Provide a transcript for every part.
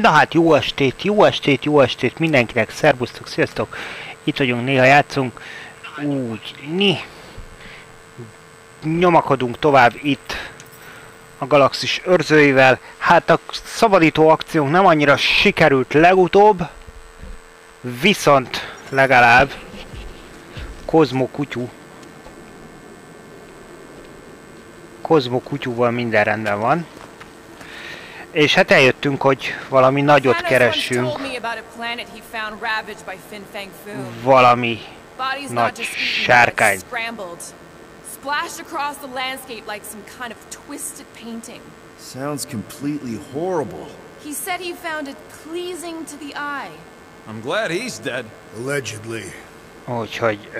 Na hát jó estét, jó estét, jó estét mindenkinek, szervusztok, sziasztok! Itt vagyunk, néha játszunk, úgy, nyomakodunk tovább itt a galaxis őrzőivel. Hát a szabadító akciónk nem annyira sikerült legutóbb, viszont legalább Kozmo kutyúval minden rendben van. És hát eljöttünk, hogy valami nagyot keressünk. Valami nagy sárkány. Splashed across the landscape like some kind of twisted painting. Sounds completely horrible. He said he found it pleasing to the eye. I'm glad he's dead. Allegedly. Úgyhogy,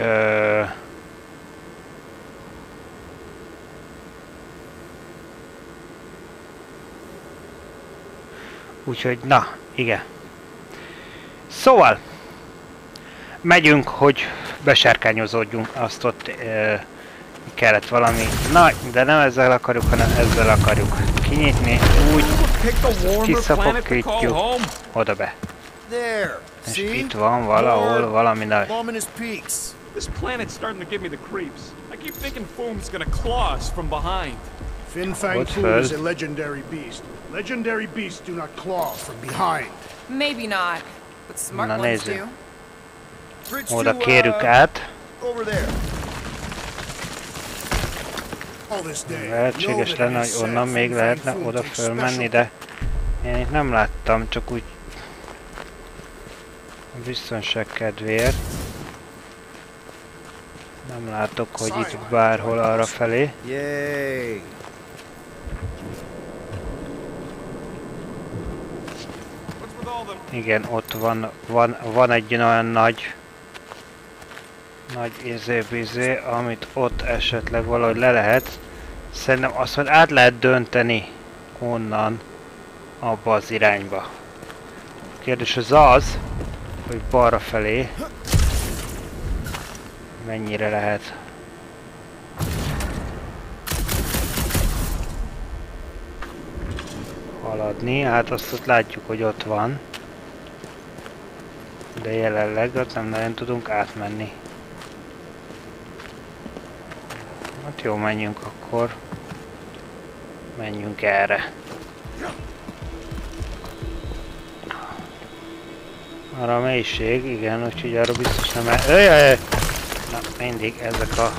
úgyhogy, na, igen. Szóval, megyünk, hogy besárkányozódjunk, azt ott kellett valami, na, de nem ezzel akarjuk, hanem ezzel akarjuk kinyitni, úgy kiszapokítjuk oda be. És itt van valahol valami nagy. This planet's starting to give me the creeps. I keep thinking Foom's gonna claw us from behind. Fin Fang Foom is a legendary beast. Legendary beasts do not claw from behind. Maybe not, but smart ones do. Oda kérjük át. Lehetséges lenne, hogy onnan még lehetne oda fölmenni, de én itt nem láttam, csak úgy a biztonság kedvéért. Nem látok, hogy itt bárhol arra felé. Igen, ott van egy olyan nagy izé, amit ott esetleg valahogy le lehet. Szerintem azt majd át lehet dönteni onnan abba az irányba. A kérdés az, hogy balra felé mennyire lehet haladni. Hát azt ott látjuk, hogy ott van. De jelenleg ott nem nagyon tudunk átmenni. Hát jó, menjünk akkor. Menjünk erre. Arra a mélység, igen, úgyhogy arra biztos nem el... Na, mindig ezek a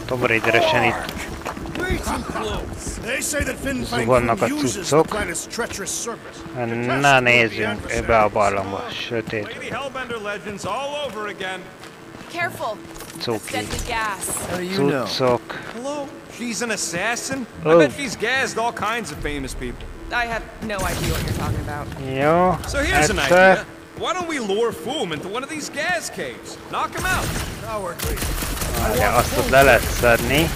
Tomb Raideresen itt zuhannak a cuccok. Na, nézzünk ebbe a barlangba, sötét. Cuki. Cuccok. She's an assassin? I bet she's gassed all kinds of famous people. I have no idea what you're talking about. Jó, so here's an idea. Why don't we lure Foom into one of these gas caves? Knock him out. Cowardly. Várja, azt ott le lehet szedni.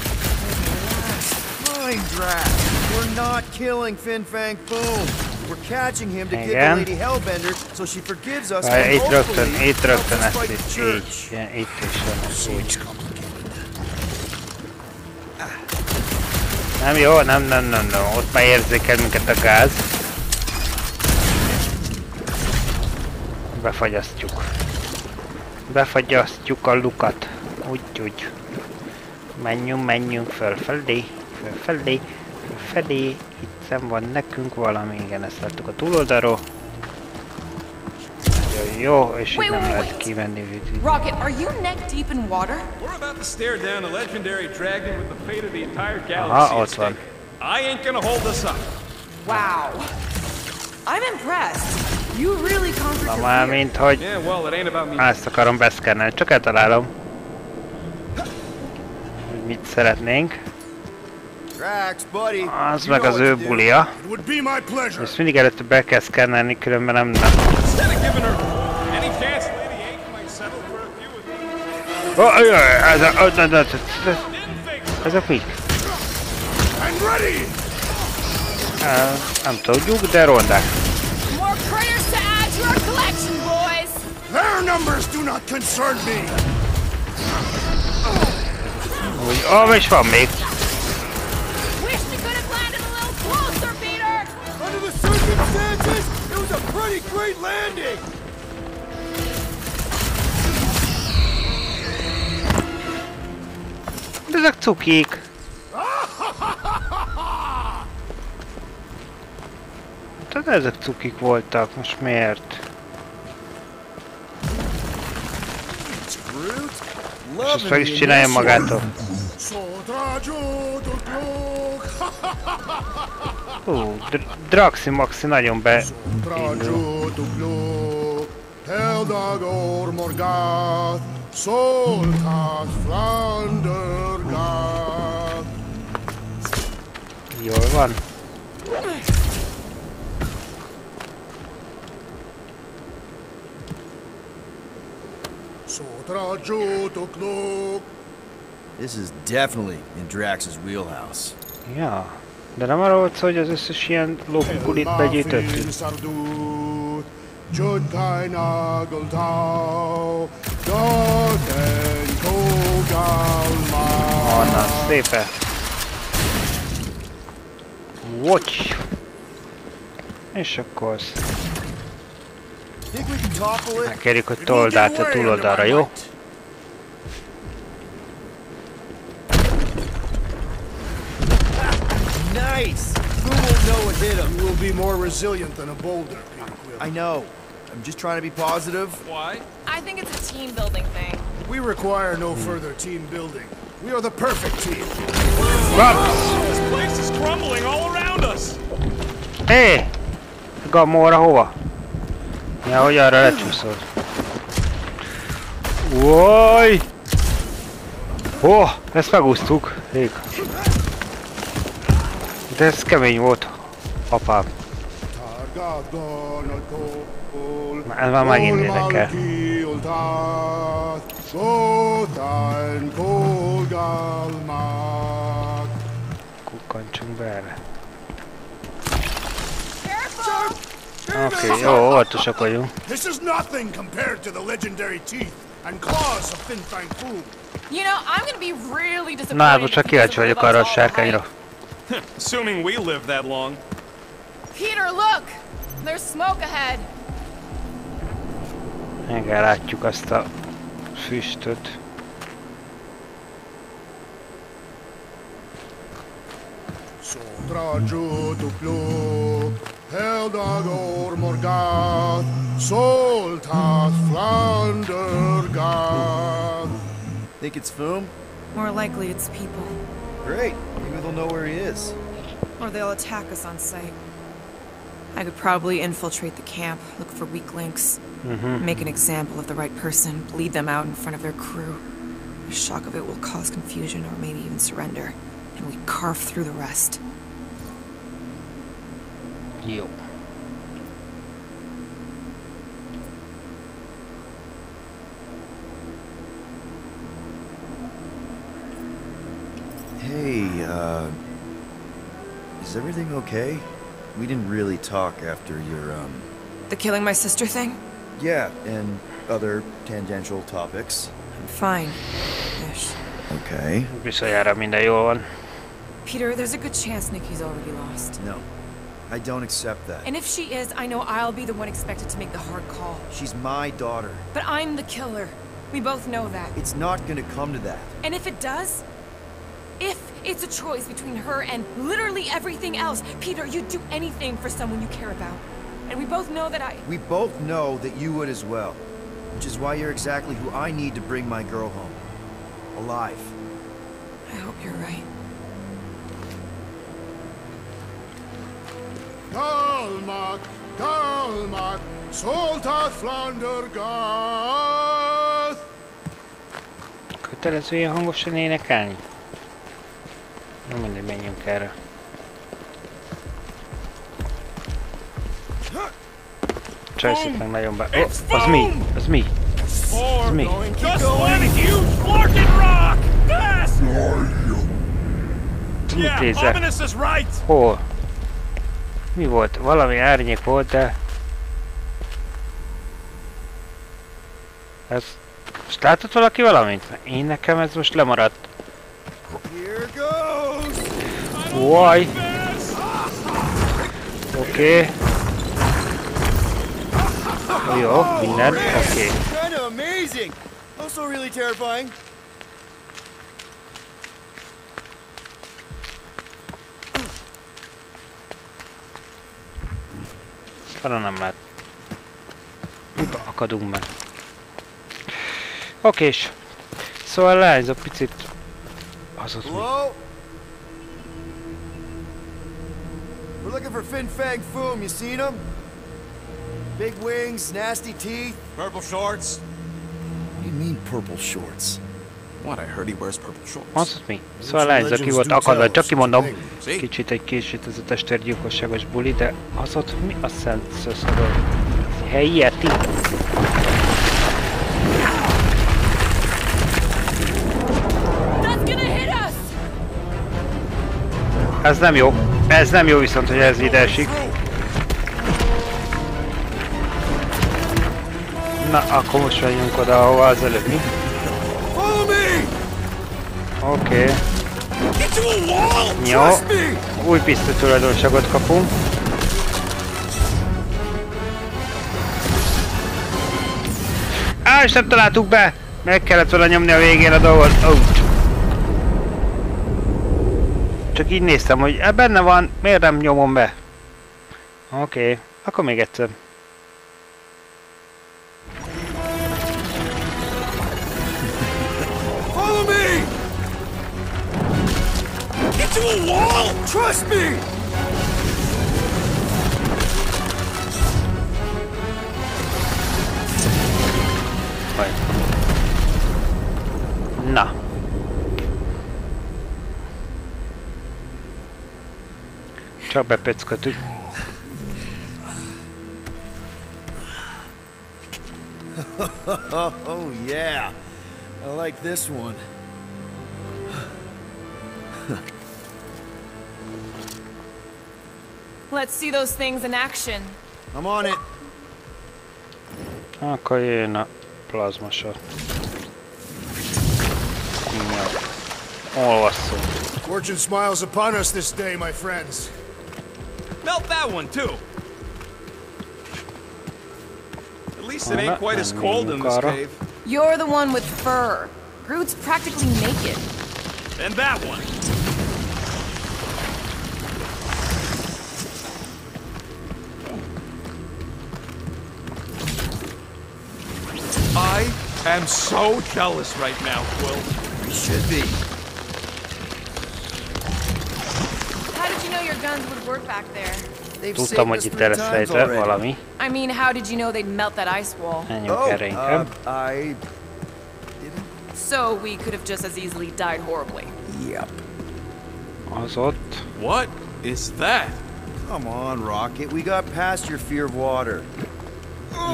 Mind drag. We're not killing Fin Fang Foom. We're catching him to get the Lady Hellbender so she forgives us. Várja, itt rögtön ezt itt, így, itt is van, úgy. Nem jó, nem, ott már érzékel minket a gáz. Befagyasztjuk a lukat. Úgy. Menjünk fölfelé. Itt van nekünk valami, igen, ezt láttuk a túloldalról. Jó, és itt nem lehet kimenni. Rocket, are you neck deep in water? We're about to stare down a legendary dragon with the fate of the entire galaxy. Aha, ott van. I ain't gonna hold us up. Wow. I'm impressed. You really conquered your fear. Na már, mint hogy ezt akarom beszkennelni, csak eltalálom, hogy mit szeretnénk. Az meg az ő bulia. Ezt mindig előtte be kell szkennelni, különben nem. Ezek mik? Nem tudjuk, de rondák. Their numbers do not concern me. Úgy, és van még. Wish we could have landed a little closer, Peter. Under the circumstances, Great landing! De ezek cukik. Tehát ezek cukik voltak, most miért? És ezt fel is csinálja magától. Draxi Maxi nagyon beindul. Jól van. This is definitely in Drax's wheelhouse. Ja, de nem arra volt szó, hogy az összes ilyen lókukulit begyűjtöttük. Onnan, szépen. Watch! És akkor megkérjük, hogy told át a túloldalra, jó? Nice! Who will know what hit him? You will be more resilient than a boulder, I know. I'm just trying to be positive. Why? I think it's a team building thing. We require no further team building. We are the perfect team. This place is crumbling all around us. Hé! Gamora hova? Ja, hogy arra lecsúszol. Uaj! Oh, ezt megúsztuk. Ég. De ez kemény volt, apám. Ez már megint érdekel. Kukkantsunk be erre. Oké, jó, óvatosak vagyunk. This is nothing compared to the legendary teeth and claws of Fin Fang Foom. You know, I'm gonna be really disappointed. Na, hát most csak kíváncsi vagyok arra a sárkányra. Assuming we live that long. Peter, look! There's smoke ahead. Igen, látjuk azt a füstöt. Think it's Foom? More likely it's people. Great. Maybe they'll know where he is. Or they'll attack us on sight. I could probably infiltrate the camp, look for weak links, make an example of the right person, bleed them out in front of their crew. The shock of it will cause confusion or maybe even surrender, and we carve through the rest. Jó. Hey, is everything okay? We didn't really talk after your, The killing my sister thing? Yeah, and other tangential topics. I'm fine. Ish. Okay. Bizonyára minden jól van. Peter, there's a good chance Nikki's already lost. No, I don't accept that. And if she is, I know I'll be the one expected to make the hard call. She's my daughter. But I'm the killer. We both know that. It's not gonna come to that. And if it does? If it's a choice between her and literally everything else, Peter, you'd do anything for someone you care about. And we both know that We both know that you would as well. Which is why you're exactly who I need to bring my girl home. Alive. I hope you're right. Galmak, Galmak, Soltat Flandergath! Kötelező ilyen hangosan énekelni? Na mindegy, menjünk erre. Csajszik meg nagyon be... Oh, az mi? Az mi? Az mi? Just one huge flarkin rock! Fast! Yeah, Intézek. Ominous is right! Hol? Mi volt? Valami árnyék volt, de... Ez... Most látott valaki valamit? Én nekem ez most lemaradt. Uaj! Oké. Jó, minden, oké. Kinda amazing. Also really terrifying. Arra nem lehet. Akadunk meg. Okés. Szóval leányzó picit... Az ott mi? Hello? We're looking for Fin Fang Foom. You seen him? Big wings, nasty teeth. Purple shorts? What do you mean purple shorts? What? I heard he wears purple shorts. Az ott mi? Szóval leányzó ki volt akadva, csak kimondom. Kicsit egy későt ez a testvérgyilkosságos buli, de az ott mi a szent szöszöböl? Helyi eti? Ez nem jó. Ez nem jó viszont, hogy ez ide esik. Na, akkor most menjünk oda, ahova az előbb mi? Oké. Jó. Új pisztoly tulajdonságot kapunk. Á, és nem találtuk be! Meg kellett volna nyomni a végén a dolgot. Ouch. Csak így néztem, hogy benne van, miért nem nyomom be? Oké, akkor még egyszer. Follow me! Get to a wall! Trust me! Na. Csak bepöckötük. Oh yeah, I like this one. Let's see those things in action. I'm on it. Akkor jön a plazmasor. Olvasszunk. Fortune smiles upon us this day, my friends. Melt that one too. At least it ain't quite as cold in this cave. You're the one with fur. Groot's practically naked. And that one. I am so jealous right now, Quill. You should be. How did you know your guns would work back there? Tudtam, hogy itt lesz rejtve valami. I mean, how did you know they'd melt that ice wall? Menjünk erre inkább. I... So we could have just as easily died horribly. Yep. Az ott. What is that? Come on, Rocket. We got past your fear of water.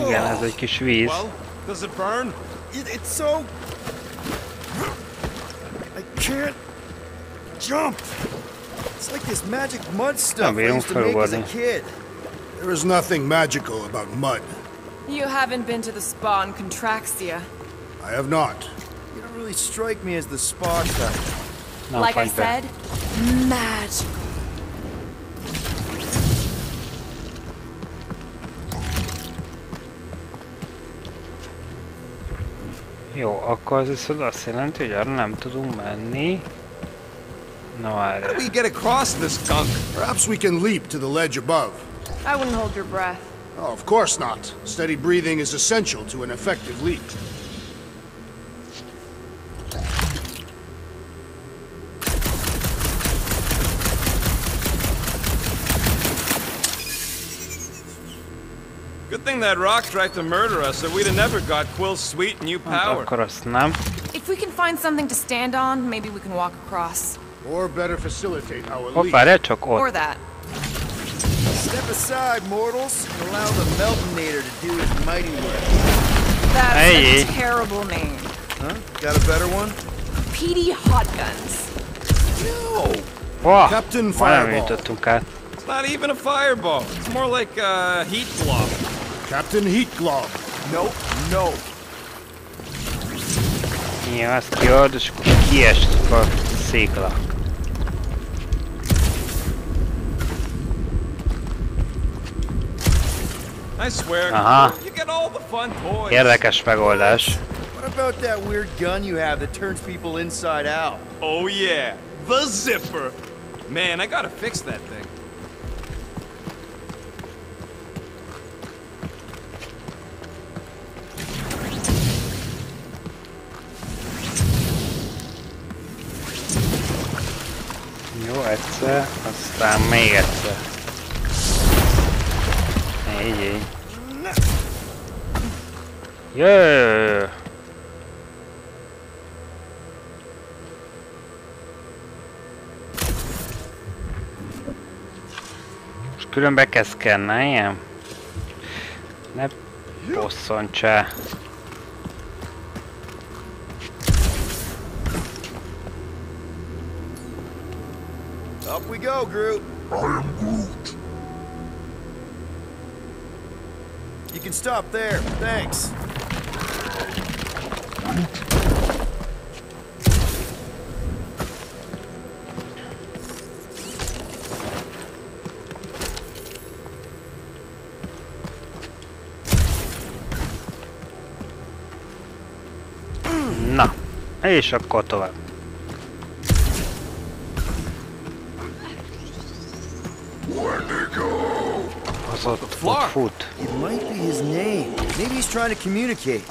Igen, ez egy kis víz. Well, does it burn? It's so... I can't... jump! It's like this magic mud stuff I used to make as a kid. There is nothing magical about mud. You haven't been to the spa in Contraxia. I have not. You don't really strike me as the spa type. Like I said, magical. Jó, akkor az viszont azt jelenti, hogy arra nem tudunk menni. Na várj. How do we get across this gunk? Perhaps we can leap to the ledge above. I wouldn't hold your breath. Oh, of course not. Steady breathing is essential to an effective leap. Good thing that rock tried to murder us, or we'd have never got Quill's sweet new power. Akkor azt nem. If we can find something to stand on, maybe we can walk across. Or better facilitate our Ott leap. várjál csak ott. Or that. Step aside, mortals, and allow the Meltonator to do his mighty work. That's a terrible name. Huh? Got a better one? Petey Hot Guns. No! Wow, Captain majdnem Fireball. jutottunk át. It's not even a fireball. It's more like a heat blob. Captain Heat Glob. Nope, no. Igen, azt kiad, és akkor kiestek a székla. I swear, Uh-huh. you get all the fun toys. Érdekes megoldás. What about that weird gun you have that turns people inside out? Oh yeah, the zipper. Man, I gotta fix that thing. Jó, egyszer, aztán még egyszer. Így. Jöjjj! Most különben kezd szkenneljem? Ne bosszantsál. Up we go, Groot. I am Groot. You can stop there. Thanks. Na, és akkor tovább. Az ott fut. It might be his name. Maybe he's trying to communicate.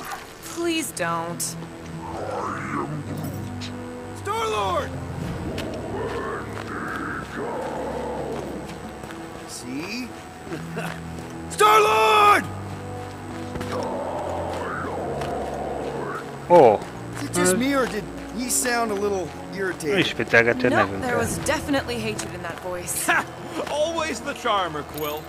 Please don't. Star-Lord! See? Star-Lord! Ó, Is it just me or did he sound a little irritated? ismételgető No, there nevünkkel. was definitely hatred in that voice. Ha! Always the charmer, Quill.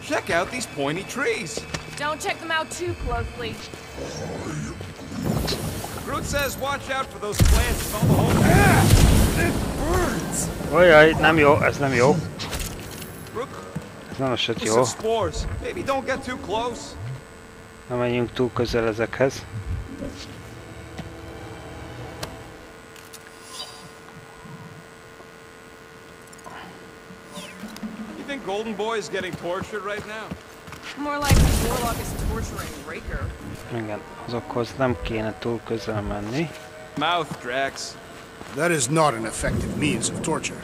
Check out these pointy trees. Don't check them out too closely. Groot says watch out for those plants with all the holes. Ojjaj, nem jó, ez nem jó. Groot, Ez nem esett with jó. some spores. Maybe don't get too close. Nem menjünk túl közel ezekhez. You think Golden Boy is getting tortured right now? More like the Warlock is torturing Raker. Igen, azokhoz nem kéne túl közel menni. Mouth, Drax. That is not an effective means of torture.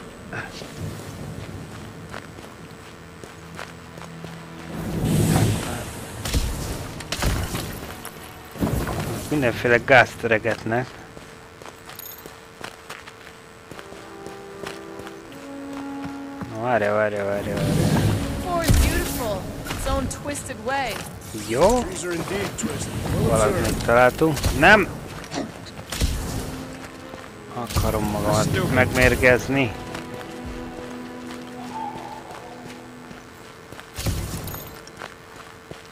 Mindenféle gázt öregetnek. Na, várja. Four is beautiful, its own twisted way. Jó, Trees are indeed twisted. valamit találtunk. Nem! Akarom magamat megmérgezni.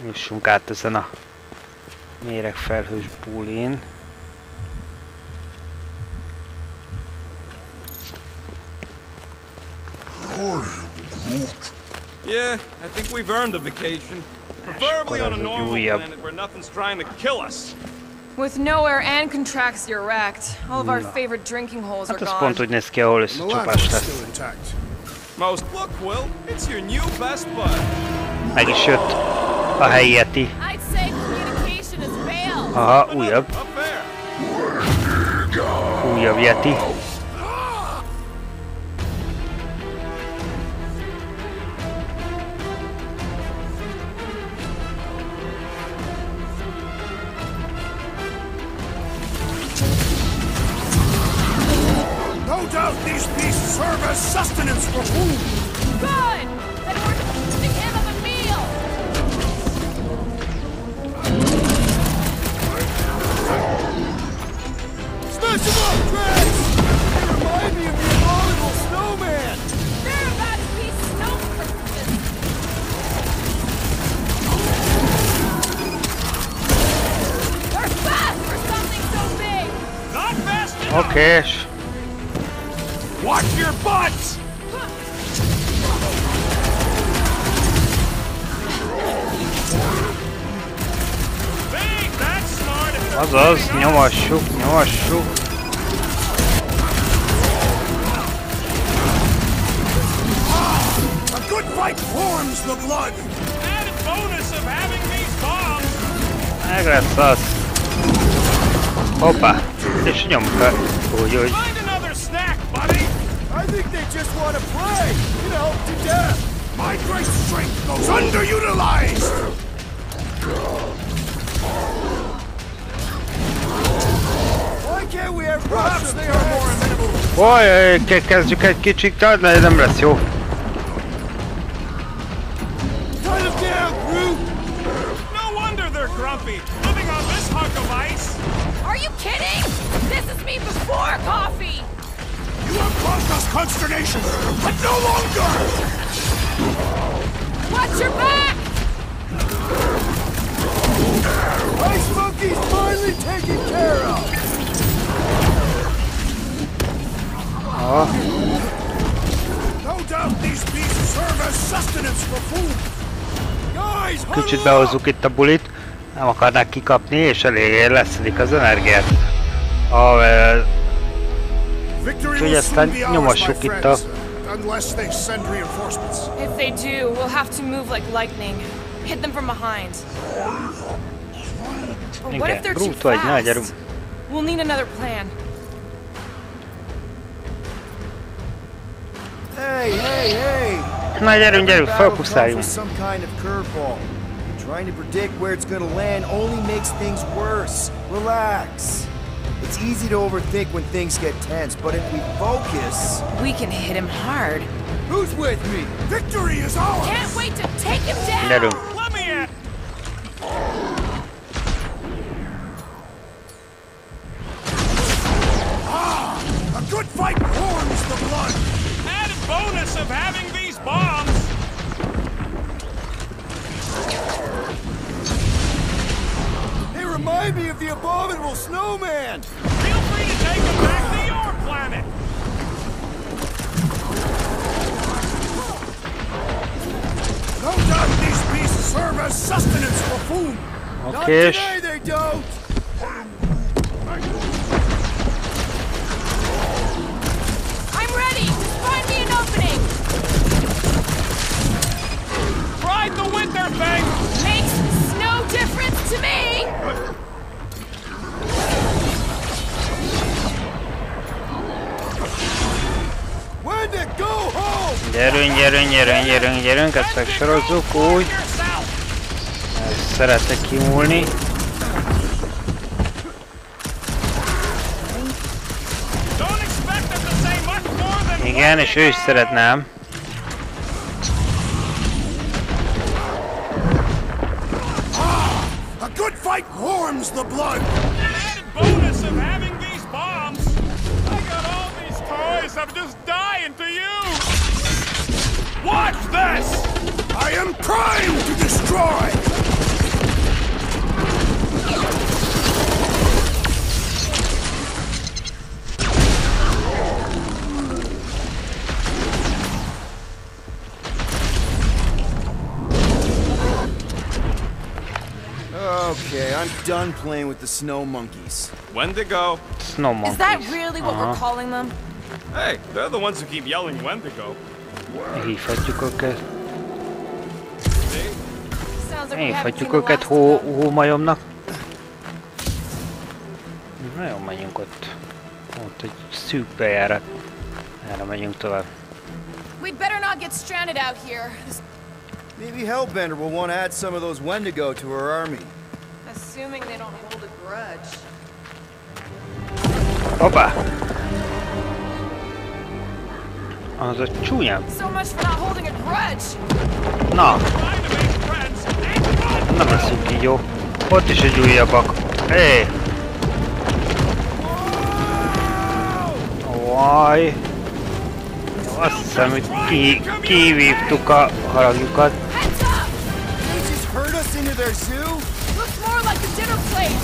Jussunk át ezen a méregfelhős bulin. Yeah, I think we've earned a vacation. Preferably on a normal planet where nothing's trying to kill us. With nowhere and Contraxia wrecked, all of our favorite drinking holes are Hát ez gone. pont úgy néz ki, ahol összecsapás is lesz. still intact. Most look, Quill, it's your new best bud. Meg is jött a helyi Yeti. I'd say communication is failed. Aha, újabb. Up there. Újabb Yeti. No doubt these beasts serve as sustenance for whom? Good! Then we're giving him of a meal! Smash him up, Drax! They remind me of the abominable snowman! They're about to be snow princesses! They're fast for something so big! Not fast enough. Oké, és Watch your butts. Bang, that's smart. azaz, nyomassuk. warms the blood. Added bonus of having these bombs. Meg lesz az. Hoppá! És nyomka. Úgy. Find another snack, buddy. I think they just want to play, you know, to death. My great strength goes underutilized. Why can't we have perhaps they are more amenable? Oj, kezdjük egy kicsit, de nem lesz jó. Cut them down, Groot! No wonder they're grumpy, living on this hunk of ice. Are you kidding? This is me before coffee! You have caused us consternation, but no longer! Watch your back! Ice Monkey's finally taken care of! No doubt these beasts serve as sustenance for food. Guys, Kicsit behozzuk itt a bulit. Nem akarnák kikapni, és eléggé leszedik az energiát. Úgyhogy aztán nyomassuk itt a... Unless they send reinforcements. If they do, we'll have to move like lightning. Hit them from behind. But what if they're too fast? We'll need another plan. Hey! Na gyerünk, fókuszáljunk. Some kind of curveball. Trying to predict where it's gonna land only makes things worse. Relax. It's easy to overthink when things get tense, but if we focus... We can hit him hard. Who's with me? Victory is ours! Can't wait to take him down! Gyerünk. Let me in. A good fight warms the blood! Added bonus of having these bombs. They remind me of the abominable snowman! Feel free to take them back to your planet. No doubt these beasts serve as sustenance for food. Not Okay. today, they don't! I'm ready! Just find me an opening! Ride the winter thing. Makes no difference to me! When to go home! Gyerünk, ezt megsorozzuk úgy. Ezt szeretek kimúlni. Don't expect them to say much more than Igen, és ő is szeretném. A good fight warms the blood. added bonus of having these bombs. I got all these toys. I'm just dying to use. Watch this. I am primed to destroy. Okay, I'm done playing with the snow monkeys. Wendigo. Snow monkeys. Is that really what we're calling them? Hey, they're the ones who keep yelling Wendigo. Hívhatjuk őket. Sounds like we haven't Hívhatjuk seen the őket last of them. hómajomnak. Nagyon menjünk ott. Ott egy szűk bejárat. Erre megyünk tovább. We'd better not get stranded out here. Maybe Hellbender will want to add some of those Wendigo to her army. Assuming they don't hold a grudge. Hoppá! Az a csúnyám. So much for not holding a grudge! Na, Trying to make friends and fun. nem leszünk így jó. Ott is egy újabbak. Hé! Vaj! Azt hiszem, hogy kivívtuk a haragjukat. Heads up! They just herd us into their zoo? Looks more like a dinner plate!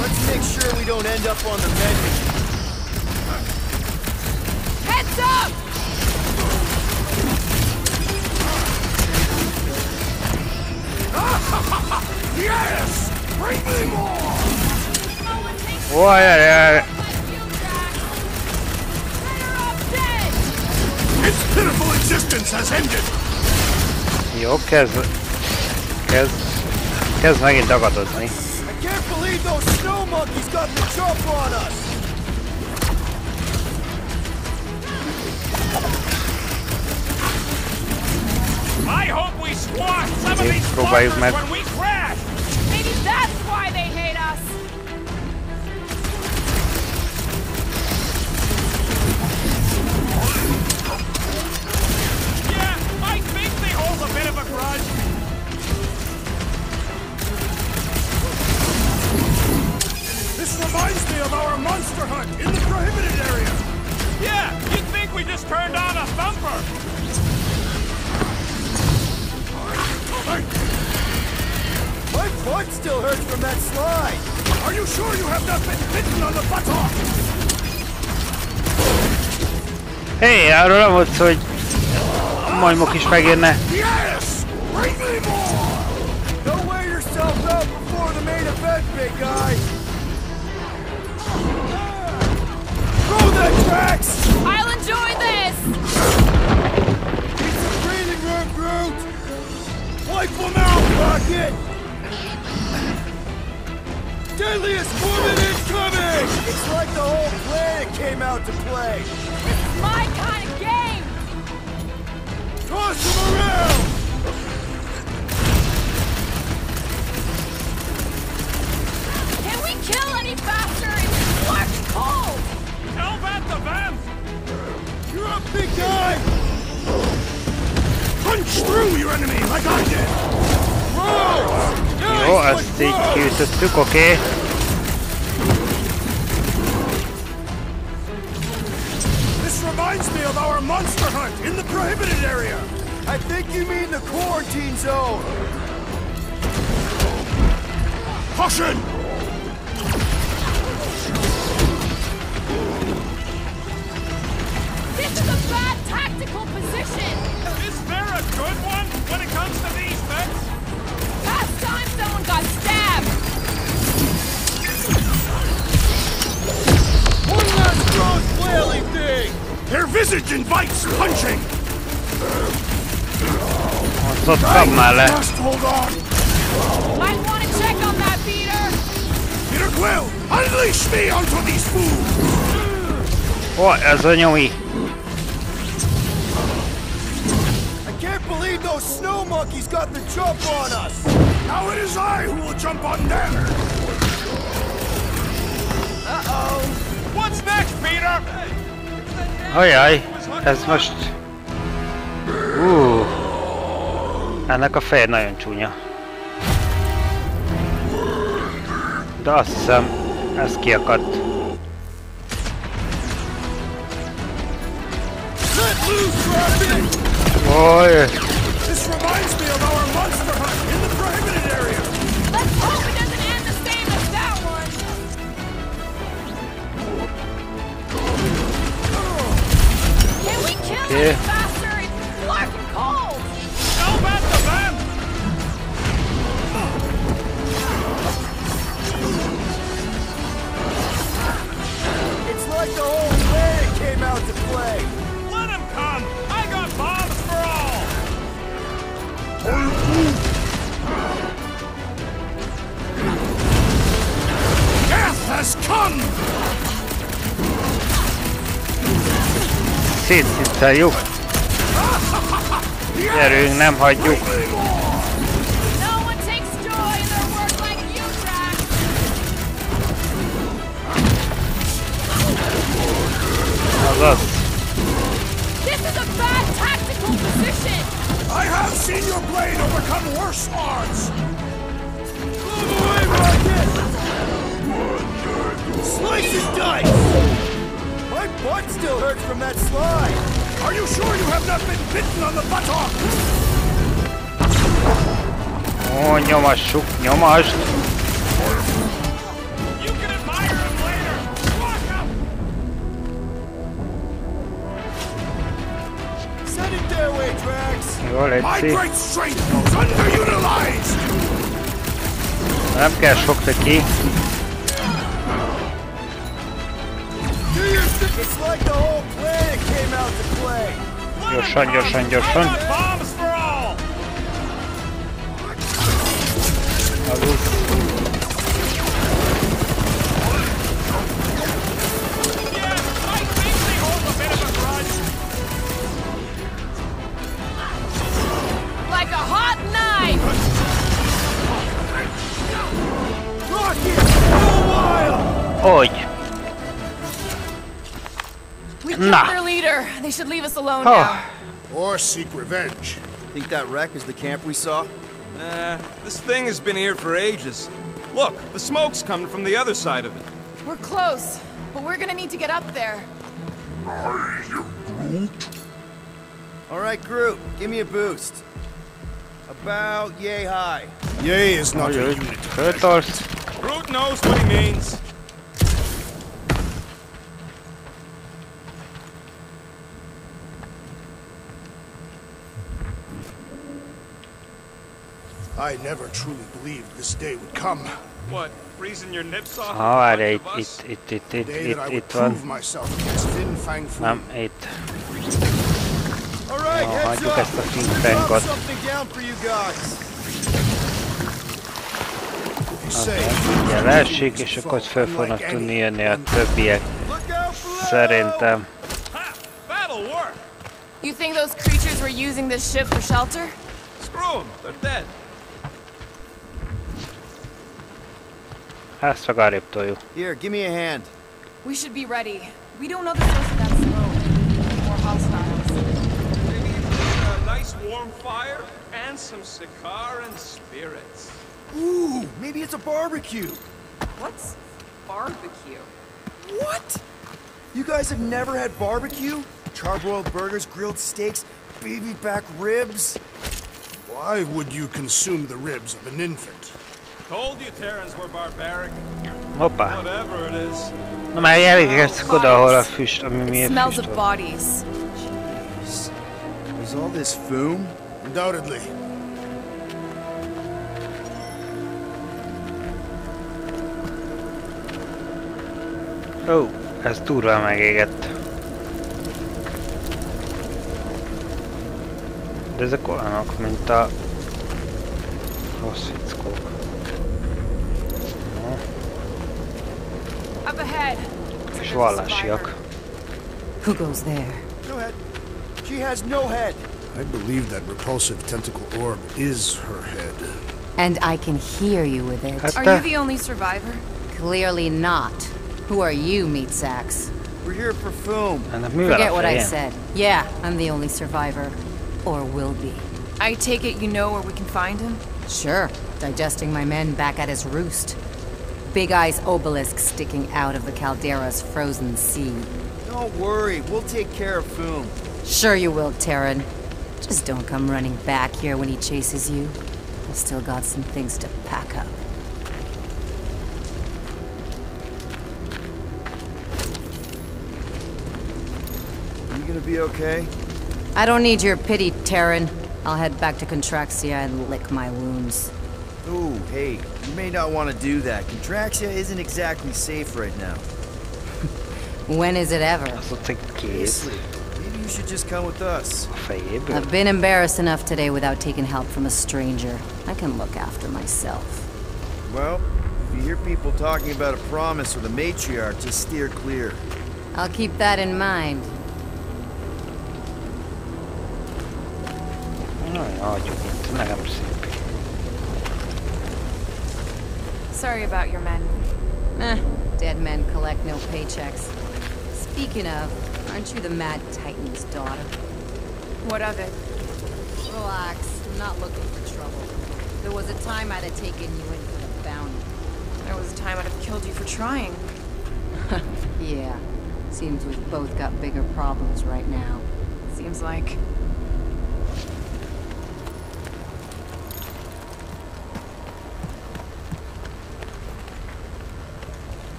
Let's make sure we don't end up on the menu. Heads up! Yes! Bring me more! Vaj! Its pitiful existence has ended! Jó, kezd megint dagadozni. I can't believe those snow monkeys got the jump on us. I hope we squash some of these Próbáljuk meg. when we crash. Maybe that's why they hate us. Yeah, I think they hold a bit of a grudge. This reminds me of our monster hunt in the prohibited area. Yeah, you'd think we just turned on a thumper. My butt still hurts from that slide. Are you sure you have not been bitten on the buttock? Hey, arról nem volt szó, hogy a majmok is megérne. Yes! Bring me more! Don't wear yourself out before the main event, big guy. Throw that tracks! I'll enjoy this! Need some breathing room, Groot! Wipe them out, Rocket! Deadliest woman incoming! It's like the whole planet came out to play. This is my kind of game! Toss them around! Can we kill any faster? It's fucking cold! Tell that the vent. You're up, big guy! Punch through your enemy like I did! Jó, ezt így kiütöttük, oké. This reminds me of our monster hunt in the prohibited area. I think you mean the quarantine zone. Caution! This is a bad tactical position! Is there a good one when it comes to these things? Last time someone got stabbed! One last cross flailing thing! Their visage invites punching! Ott kap már le. Just hold on! Might want to check on that, Peter! Peter Quill, unleash me onto these fools! Ó, ez a nyomi. I can't believe those snow monkeys got the jump on us! Now it is I who will jump on them! Uh-oh! What's next, Peter? Ajaj, ez most... Ennek a feje nagyon csúnya. De azt hiszem, ez kiakadt. Oly! This reminds me of our monster hunt in the prohibited area! Let's hope it doesn't end the same as that one! Can we kill any faster? It's fucking cold! Tell that the vent. It's like the whole planet came out to play. Let him come. I got bombs for all. Death has come! Szétszitteljük. Gyerünk, nem hagyjuk. No one takes joy in their work like you, Jack! Azaz. This is a bad tactical position! I have seen your blade overcome worse odds! Move away, Rocket! Slice and dice! My butt still hurts from that slide! Are you sure you have not been bitten on the buttock? Ó, nyomassuk, nyomasd. You can admire him later. Walk up. Send it their way, Drax! Jó, My légy. great strength goes underutilized! Nem kell sok neki. It's like the whole planet came out to play. Gyorsan, gyorsan, gyorsan. I got bombs for all. Like a hot knife! Hogy? We killed their leader. They should leave us alone Oh. now. Or seek revenge. Think that wreck is the camp we saw? This thing has been here for ages. Look, the smoke's coming from the other side of it. We're close, but we're gonna need to get up there. All right, Groot, give me a boost. About yay high. Yay is not a Hogy unit. föltolsz? Groot knows what he means. I never truly believed this day would come. What, freezing your nips off? Várj, with a bunch of us? The day that I would itt van. prove myself against Fin Fang Fu. Nem, itt. All right, Oh, heads hagyjuk up. ezt a Drop finkengot. something down for you guys. They say, Ugye leesik, és akkor ott föl fognak tudni jönni a többiek. Look out below. Szerintem. Ha! That'll work! You think those creatures were using this ship for shelter? Screw them, they're dead. Ezt meg arrébb toljuk. Here, give me a hand. We should be ready. We don't know the source of that smoke. More hostiles. Maybe a nice warm fire and some cigar and spirits. Ooh, maybe it's a barbecue. What's barbecue? What? You guys have never had barbecue? Charbroiled burgers, grilled steaks, baby back ribs? why would you consume the ribs of an infant? Told you Terrans were barbaric. Hoppá. Whatever it is. Na már elérkeztük oda, ahol a füst, ami It miért smells füst of van. bodies. Jeez. Is all this foom? Undoubtedly. Ó, ez durván megégett. De ezek olyanok, mint a rossz fickók. No. Up ahead. És vallásiak. Who goes there? No head. She has no head. I believe that repulsive tentacle orb is her head. And I can hear you with it. Hát Are te, you the only survivor? Clearly not. Who are you, meat sacks? We're here for foom. ennek mivel Forget a what I fején? said. Yeah, I'm the only survivor. Or will be. I take it you know where we can find him? Sure, digesting my men back at his roost. Big Eye's obelisk sticking out of the caldera's frozen sea. Don't worry, we'll take care of foom. Sure you will, Terran. Just don't come running back here when he chases you. I've still got some things to pack up. You gonna be okay? I don't need your pity, Terran. I'll head back to Contraxia and lick my wounds. Ooh, hey, you may not want to do that. Contraxia isn't exactly safe right now. When is it ever? Az ott egy kéz Seriously, maybe you should just come with us. a fejéből. I've been embarrassed enough today without taking help from a stranger. I can look after myself. Well, if you hear people talking about a promise or the matriarch, just steer clear. I'll keep that in mind. Nagyon hagyjuk itt, nekem szép. Sorry about your men. Dead men collect no paychecks. Speaking of, aren't you the Mad Titan's daughter? What of it? Relax, I'm not looking for trouble. There was a time I'd have taken you in for the bounty. There was a time I'd have killed you for trying. Yeah, seems we've both got bigger problems right now. Seems like.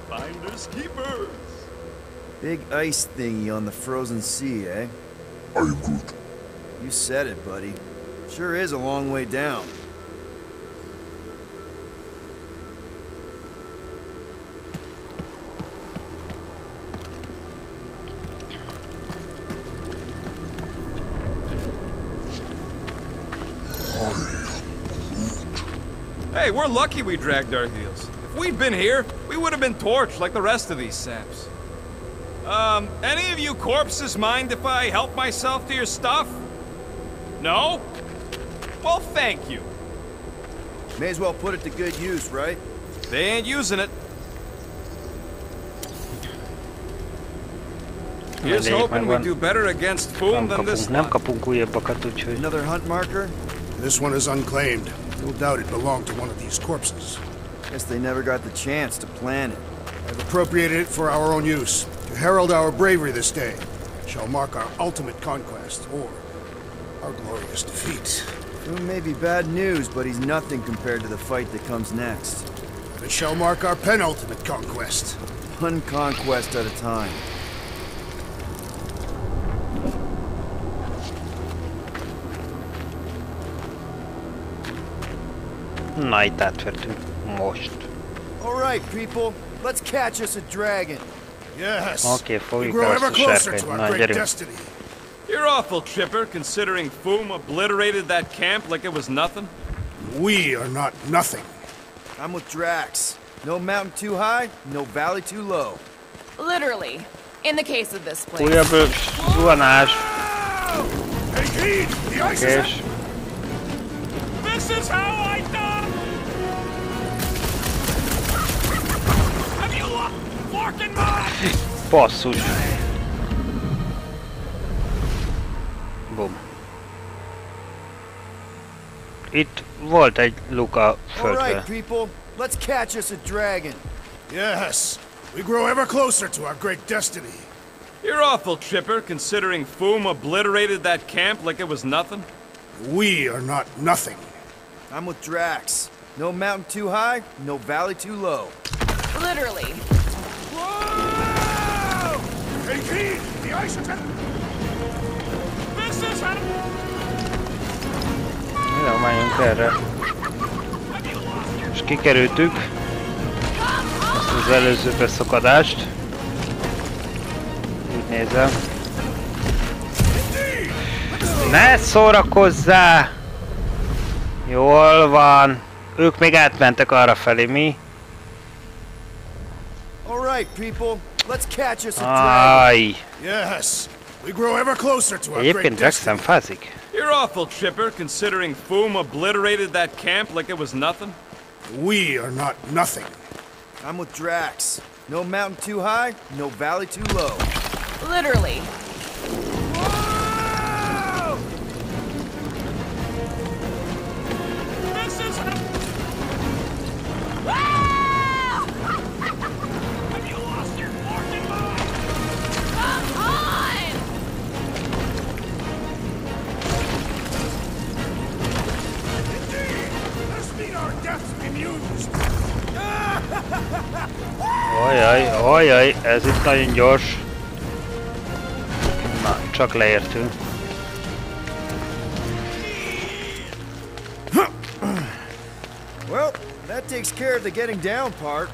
Finders keepers. Big ice thingy on the frozen sea, eh? I'm good. You said it, buddy. Sure is a long way down. Hey, we're lucky we dragged our heels. If we'd been here, we would have been torched like the rest of these saps. Any of you corpses mind if I help myself to your stuff? No? Well, thank you. May as well put it to good use, right? They ain't using it. Here's hoping we do better against Foom than this Nem kapunk újabbakat, úgyhogy... Another hunt marker? This one is unclaimed. No doubt it belonged to one of these corpses. Guess they never got the chance to plant it. I've appropriated it for our own use, to herald our bravery this day. It shall mark our ultimate conquest, or our glorious defeat. It may be bad news, but he's nothing compared to the fight that comes next. It shall mark our penultimate conquest. One conquest at a time. Na, itt átvertünk. Most. Alright, people. Let's catch us a dragon. Yes. Oké, We fogjuk grow el ever azt a closer to sárkányt. our Na, great gyerünk. destiny. You're awful chipper, considering Foom obliterated that camp like it was nothing. We are not nothing. I'm with Drax. No mountain too high, no valley too low. Literally. In the case of this place. Újabb zuhanás. Take heed! The ice is... És... This is how I die! Have you lost fork in mine? Basszus. Bum. Itt volt egy luka földbe. Alright, people. Let's catch us a dragon. Yes. We grow ever closer to our great destiny. You're awful chipper, considering Foom obliterated that camp like it was nothing. We are not nothing. I'm with Drax. No mountain too high, no valley too low. Literally. Whoa! Take heed! The ice is... This is how... Jó, menjünk erre. És kikerültük azt az előző beszakadást. Úgy nézem. Ne szórakozzál! Jól van. Ők még átmentek arra felé, mi? Alright, people. Let's catch us a dragon. Aj! Yes. We grow ever closer to our Egyébként great Drax destiny. nem fázik. You're awful chipper, considering Foom obliterated that camp like it was nothing. We are not nothing. I'm with Drax. No mountain too high, no valley too low. Literally. Whoa! This is how... Have you lost your fork in mine? Come on! Indeed! Let's meet our deaths bemused. Ajaj, ez itt nagyon gyors. Na, csak leértünk. Well, that takes care of the getting down part.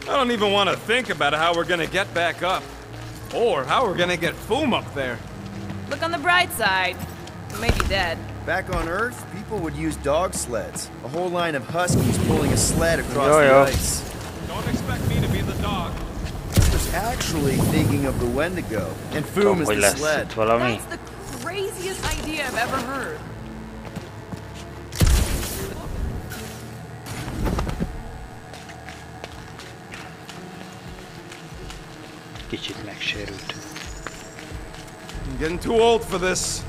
I don't even want to think about how we're gonna get back up. Or how we're gonna get Foom up there. Look on the bright side. You may be dead. Back on Earth, people would use dog sleds. A whole line of huskies pulling a sled across Yo, the yo. ice. Don't expect me to be the dog. I was actually thinking of the Wendigo, and Foom Tudom, is hogy the lesz sled. itt valami. That's the craziest idea I've ever heard. Kicsit megsérült. I'm getting too old for this.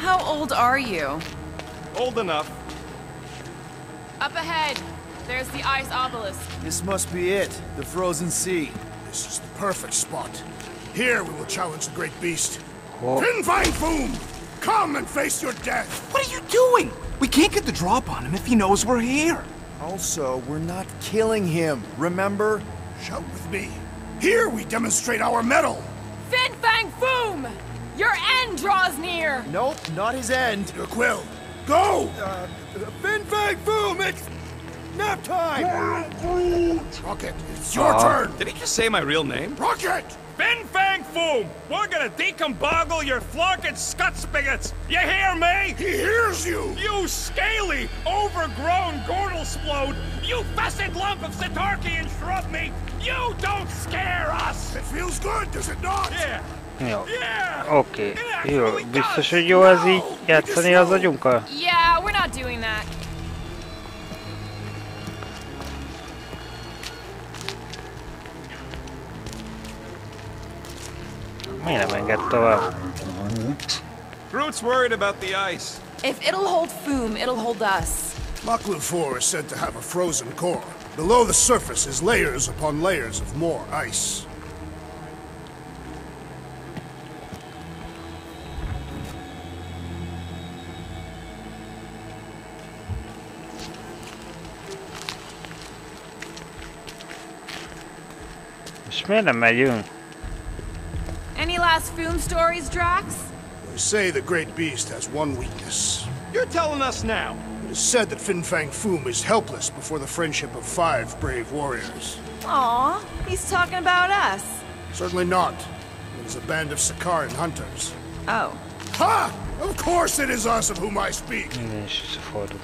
How old are you? Old enough. Up ahead. There's the ice obelisk. This must be it, the frozen sea. This is the perfect spot. Here we will challenge the great beast. Oh. Pinvine Foom! Come and face your death! What are you doing? We can't get the drop on him if he knows we're here. Also, we're not killing him, remember? Shout with me. Here we demonstrate our mettle. Fin Fang Foom! Your end draws near! Nope, not his end. Your quill. Go! Fin Fang Foom, it's... Nap time! Rocket, it's your turn! Did he just say my real name? Rocket! Fin Fang Foom! We're gonna decomboggle your flunking scut spigots! You hear me? He hears you! You scaly, overgrown gordle-splode! You fessed lump of Sitarchian shrub meat! You don't scare us! It feels good, does it not? Yeah! Jó. Yeah! Oké. Jó. Biztos, hogy jó az így játszani az agyunkkal? Yeah, we're not doing that. Miért nem enged tovább? Groot's worried about the ice. If it'll hold Foom, it'll hold us. Maklu 4 is said to have a frozen core. Below the surface is layers upon layers of more ice. És miért nem megyünk? Any last Foom stories, Drax? They say the great beast has one weakness. You're telling us now! It is said that Fin Fang Foom is helpless before the friendship of 5 brave warriors. Aw, he's talking about us. Certainly not. It is a band of Sakaran hunters. Oh. Ha! Of course it is us of whom I speak! Minden is összefordul.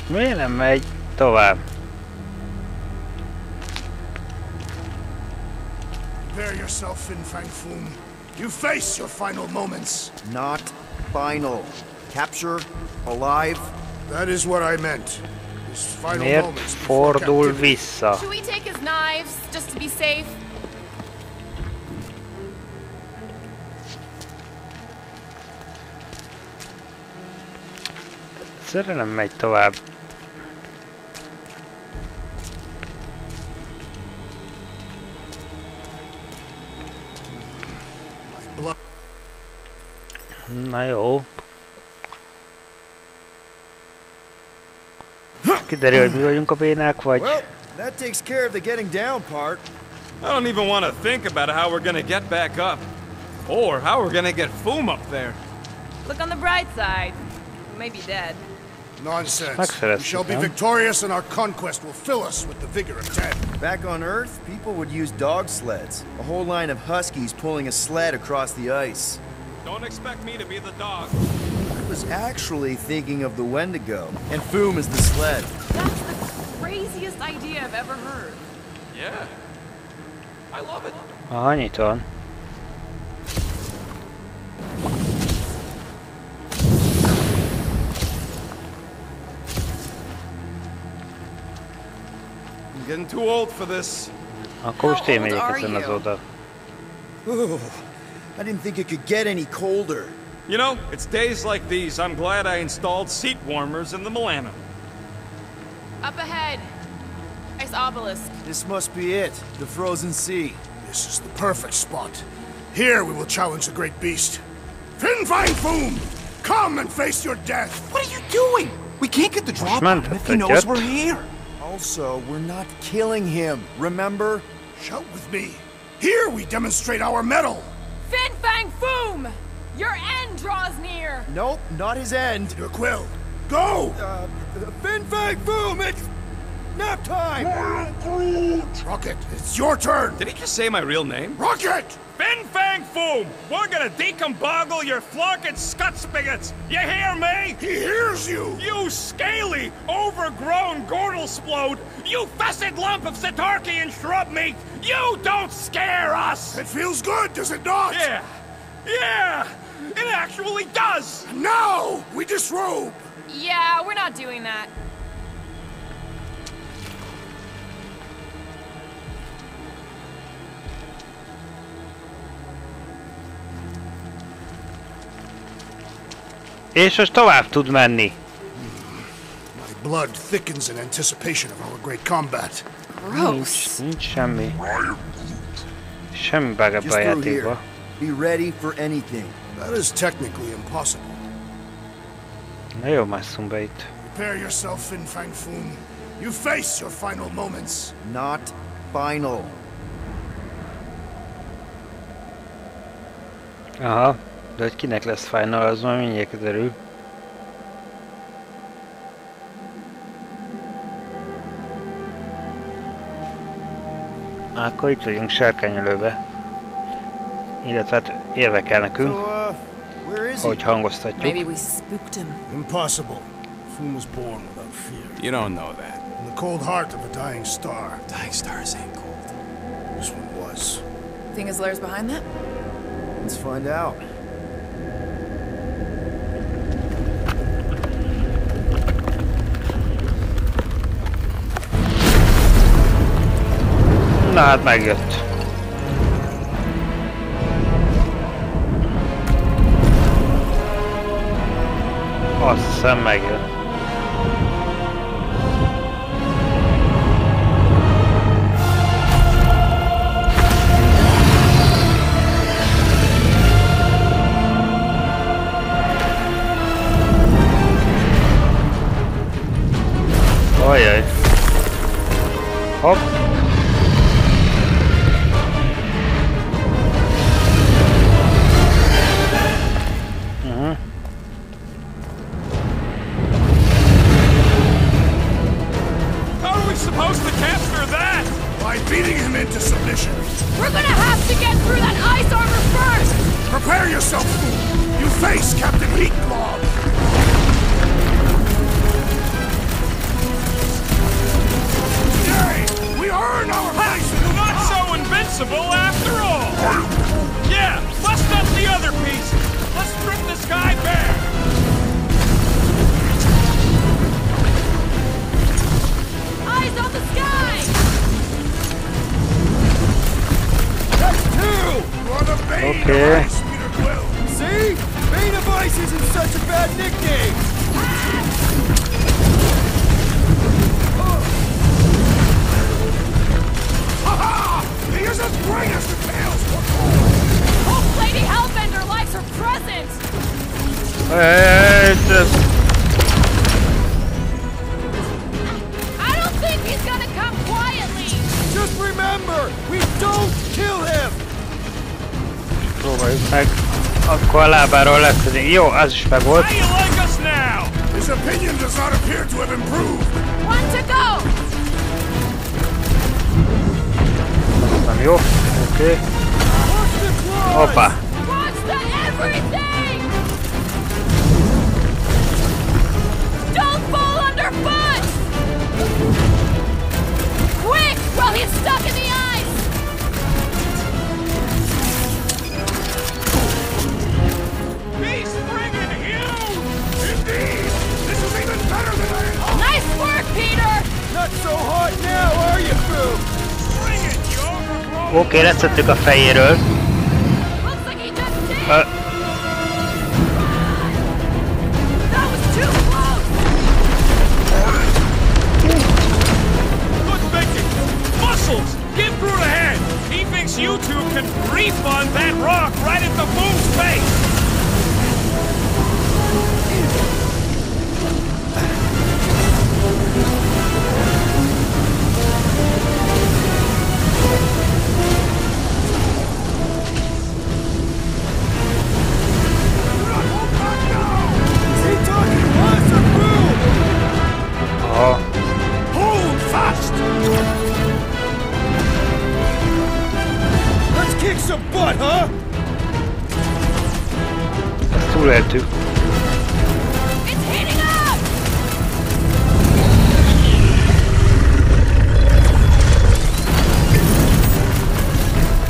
Miért nem megy tovább? Prepare yourself, Fin Fang Foom. You face your final moments. Not final. Capture, alive. That is what I meant. His final Miért moments before fordul captivity. vissza? Should we take his knives, just to be safe? Egyszerűen nem megy tovább. Na jó. Kiderül, hogy mi vagyunk a bénák, vagy... Well, that takes care of the getting down part. I don't even want to think about how we're gonna get back up. Or how we're gonna get Foom up there. Look on the bright side. We may be dead. Nonsense. We shall be victorious and our conquest will fill us with the vigor of 10. Back on Earth, people would use dog sleds. A whole line of huskies pulling a sled across the ice. Don't expect me to be the dog. I was actually thinking of the Wendigo, and Foom is the sled. That's the craziest idea I've ever heard. Yeah. I love it. Aha, nyiton. I'm getting too old for this. Akkor most én megyek ezen az oldal. Oh, I didn't think it could get any colder. You know, it's days like these I'm glad I installed seat warmers in the Milano. Up ahead. Nice obelisk. This must be it, the frozen sea. This is the perfect spot. Here we will challenge the great beast. Fin Fang Foom! Come and face your death! What are you doing? We can't get the drop on him if he knows we're here. Also, we're not killing him, remember? Shout with me. Here we demonstrate our mettle! Fin Fang Foom! Your end draws near! Nope, not his end. Your quill. Go! Fin Fang Foom, it's nap time! Rocket, it's your turn! Did he just say my real name? Rocket! Fin Fang Foom! We're gonna decomboggle your flunking scut spigots! You hear me? He hears you! You scaly, overgrown gordle-splode! You fessed lump of Sitarchian shrub meat! You don't scare us! It feels good, does it not? Yeah! Yeah! It actually does! Now we disrobe! Yeah, we're not doing that. És most tovább tud menni. My blood thickens in anticipation of our great combat. Nincs semmi. Semmi bug ebbe a játékba. Be ready for anything. That is technically impossible. Na jó, másszunk be itt. Prepare yourself, Fin Fang Foom. You face your final moments. Not final. Aha, de hogy kinek lesz final, az már mindjárt kiderül. Akkor itt vagyunk Sárkányölőbe. Illetve hát érdekel nekünk, hogy hangoztatjuk. Maybe we spooked him. Impossible. Foon was born without fear. You don't know that. In the cold heart of a dying star. Dying stars ain't cold. This one was. Think his lair's behind that? Let's find out. Na hát megjött. Azt hiszem megjött. Ajaj. Hopp. Supposed to capture that! By beating him into submission. We're gonna have to get through that ice armor first! Prepare yourself, fool! You face Captain Heatclaw! Yay! We earn our place in the Not so invincible after all! Yeah, bust up the other pieces! Let's strip the sky bare! Eyes on the sky! That's two! You're the bane Okay. of ice, Peter Quill! See? Bane of Ice isn't such a bad nickname! Ha-ha! He is as bright as the tales foretold! Hope Lady Hellbender likes her present! Hey, I don't think he's gonna come quietly! Just remember, we don't kill him! próbáljuk meg. Akkor a lábáról leszedni. Jó, az is meg volt. How you like us now? His opinion does not appear to have improved! One to go! Nem jó. Oké. Hoppá. Watch the everything! Don't fall underfoot! Quick, while he's stuck in the ice! He's friggin' huge! Indeed! This is even better than I had hoped! Nice work, Peter! Not so hot now, are you, Boo? Bring it, you overgrown... Oké, leszettük a fejéről. Looks like he just did! That was too close! Good thinking! Muscles! Get through the head! He thinks you two can refund that rock right at the moon's face! Is he talking to us or Boo? Aha. Hold fast! Let's kick some butt, huh? Ezt túléltük. It's heating up!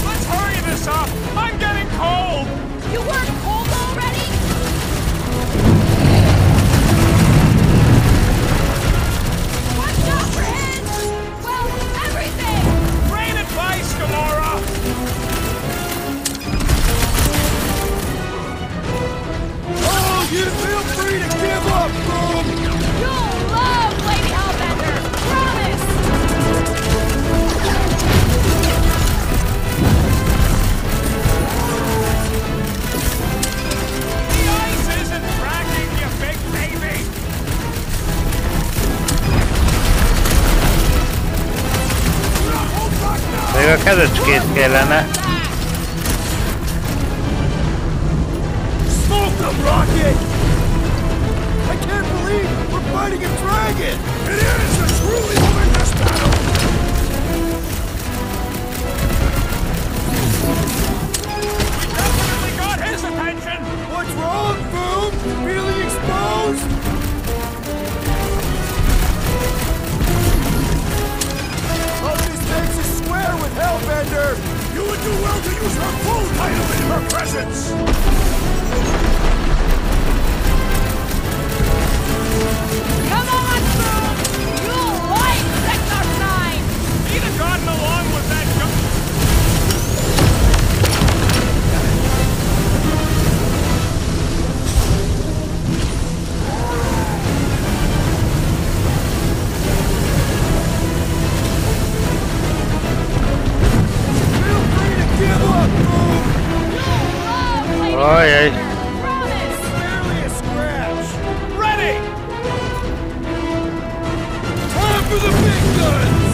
Let's hurry this up! I'm getting cold! You weren't cold already? Watch out for his... well, everything! Great advice, Gamora! Oh, you feel free to give up, Boom! You'll love Lady Hellbender! Promise! The ice isn't cracking, you big baby! Még a kezecskét kellene. Rocket! I can't believe we're fighting a dragon! It is a truly momentous battle! Definitely got his attention! What's wrong, Boom? Feeling exposed? Oh, this makes us square with Hellbender! You would do well to use her full title in her presence! Come on, Boom! You'll like Sector 9! He'd have gotten along with that junk. Feel free to give up, Boom! Oj, oj. Barely a scratch! Ready! Time for the big guns!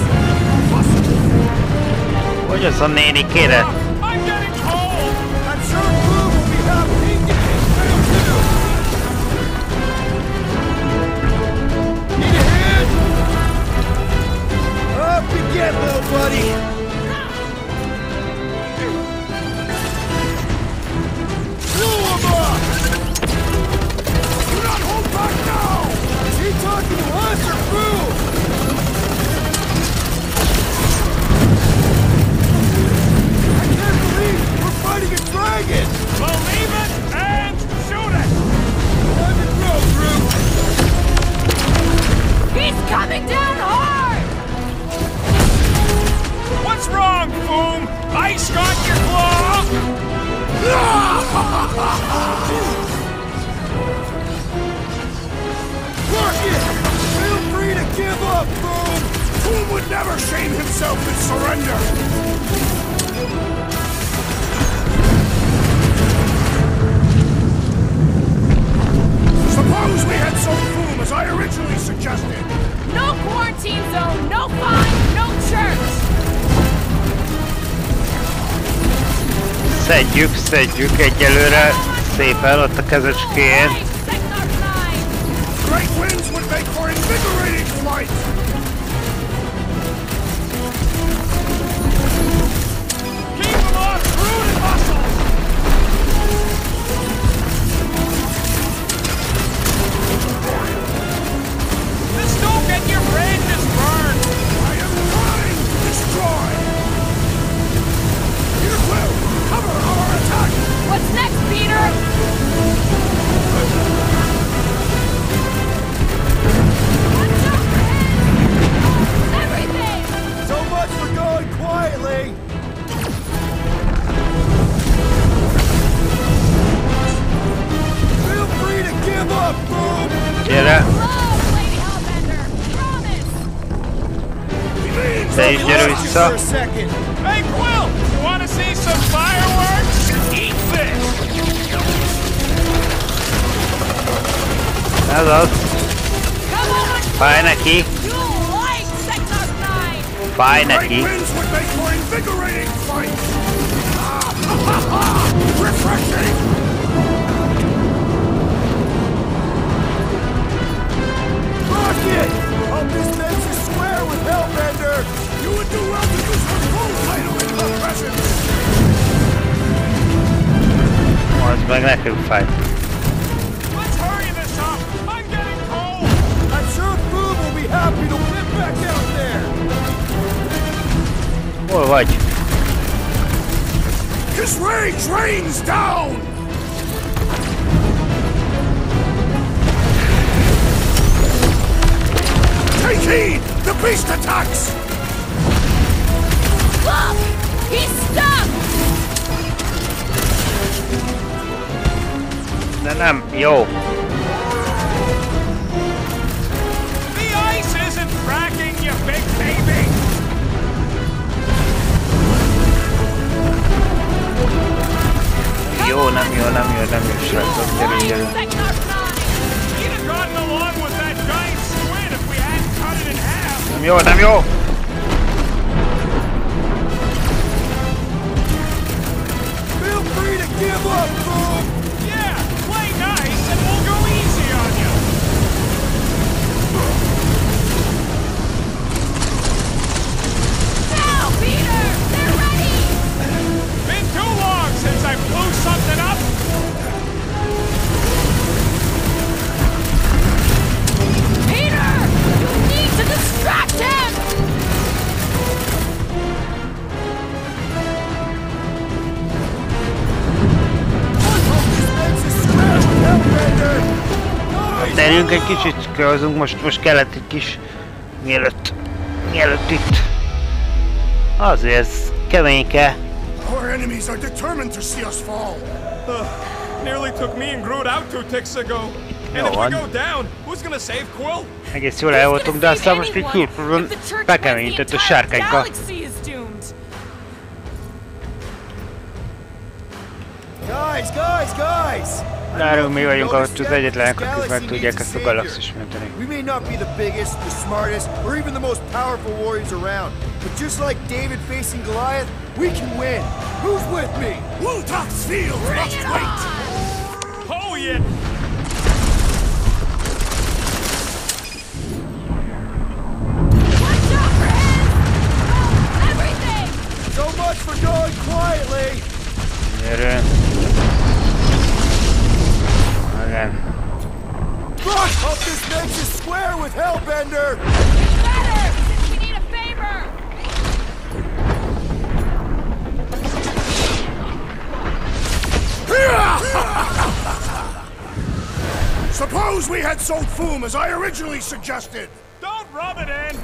Hogy az a néni, kérek? I'm getting cold! I'm sure Boom will be happy to get his trail too! Need a hand? Up you get, little buddy! Blow him up! Do not hold back now! Is he talking to us or Boom? I can't believe we're fighting a dragon! Believe it and shoot it! Time to grow, Groot! He's coming down hard! What's wrong, Boom? Ice got your claw? Rocket! Feel free to give up, Boom! Boom would never shame himself in surrender! Suppose we had some Boom as I originally suggested! No quarantine zone, no fine, no church! Szedjük egyelőre szépen ott a kezecskén. Right, Sector 9! Great winds would make for invigorating flight! Keep them off crude muscles! This don't get your branches burned! I am trying to destroy! Here, Will! Cover our attack! What's next, Peter? Watch your head! Everything! So much for going quietly! Feel free to give up, Boom! Gyere! Love, Lady Hellbender! Promise! Te is gyere For vissza! a second! Hey, Quill! You wanna see some fireworks? Eat this! Ez az! Come on! Fáj neki! You'll like Sector 9! Fáj Great neki! winds would make for invigorating flight! Refreshing! Rocket! Hope this makes us square with Hellbender! You would do well to use her full title in her presence! Az meg nekünk fáj. Let's hurry this up! I'm getting cold! I'm sure Boom will be happy to whip back out there! Hol vagy? His rage rains down! Take heed! The beast attacks! Look! He's stuck! De nem, jó. The ice isn't cracking, you big baby! Jó, nem jó, srácok, gyerünk, Right, gyerünk. Sector 9! He'd have gotten along with that giant squid if we hadn't cut it in half! Nem jó, nem jó! Feel free to give up, Boom! Yeah, play nice! Hátterjünk egy kicsit, közünk, most kellett egy kis... Mielőtt itt... Azért ez keményke. Our enemies are determined to see us fall. Nearly took me and Groot out 2 ticks ago. And if we go down, who's gonna save Quill? Egész jól el voltunk, de aztán most egy különbözően bekeményített a sárkányka. Guys! Nálunk mi vagyunk az egyetlenek, akik meg tudják ezt a galaxist menteni. We may not be the biggest, the smartest, or even the most powerful warriors around, but just like David facing Goliath, we can win. Who's with me? Woltok's field must wait! Oh yeah! Watch out for him! Oh, everything! So much for going quietly! Gyere. Igen. Hope this makes us square with Hellbender! Better, since we need a favor! Suppose we had sold Foom as I originally suggested! Don't rub it in!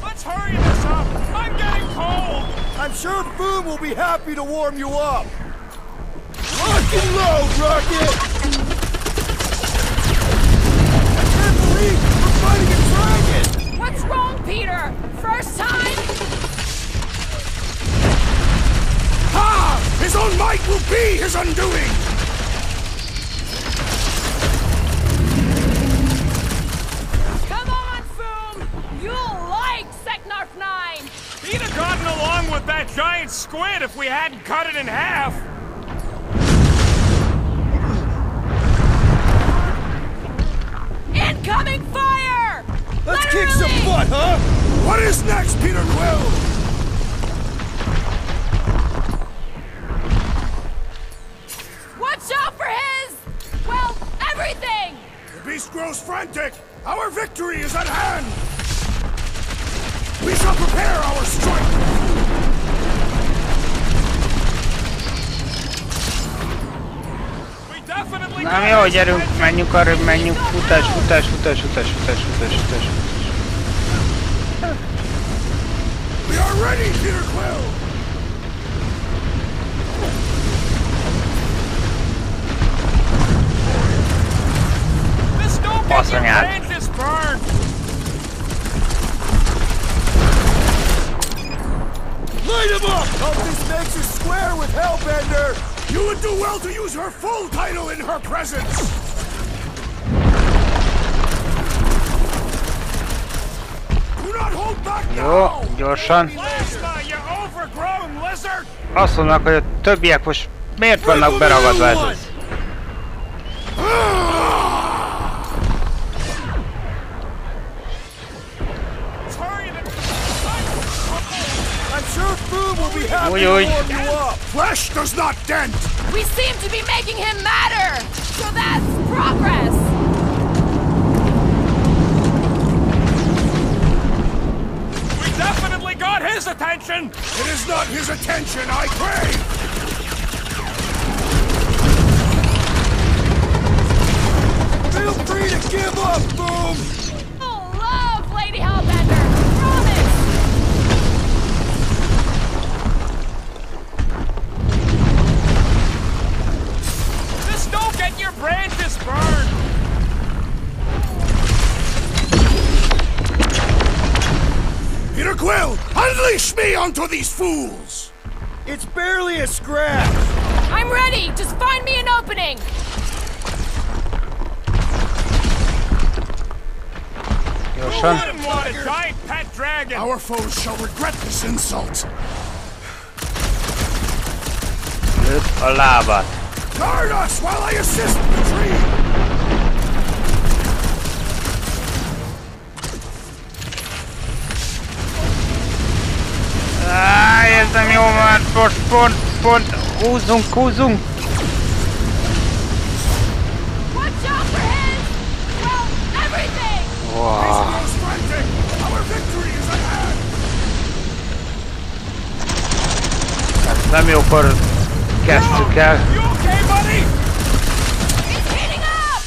Let's hurry this up! I'm getting cold! I'm sure Foom will be happy to warm you up! Lock and load, Rocket! I can't believe we're fighting a dragon! What's wrong, Peter? First time? Ha! His own might will be his undoing! Come on, Foom! You'll like Seknarf 9! He'd have gotten along with that giant squid if we hadn't cut it in half! Incoming fire! Let's kick some butt, huh? What is next, Peter Quill? Watch out for his... well, everything! The beast grows frantic! Our victory is at hand! We shall prepare our strike! We definitely Na jó, gyerünk, menjünk arra, menjünk, futás. We are ready, Peter Quill! This don't get your Baszonyád. branches burned! Light him up! Hope this makes us square with Hellbender! You would do well to use her full title in her presence! Do not hold back Jó, now! gyorsan. Plasma, you overgrown lizard! Azt mondnak, hogy a többiek most miért vannak beragadva ez? I'm sure Foom will be happy to Oi. warm you up! Flesh does not dent! We seem to be making him matter! So that's progress! We definitely got his attention! It is not his attention I crave! Feel free to give up, Foom! Oh, love, Lady Hellbender! Promise! This don't get your branches burned! Peter Quill, unleash me onto these fools! It's barely a scratch! I'm ready! Just find me an opening! Who wouldn't want a giant pet dragon? Our foes shall regret this insult. Lőtt a lábát. Guard us while I assist the tree! Ez nem jó, mert most pont, húzzunk! Watch out for his... well, everything! Wow. Grows frantic! Our victory is at hand! Ez nem jókor kezdtük el. You okay, buddy? It's heating up!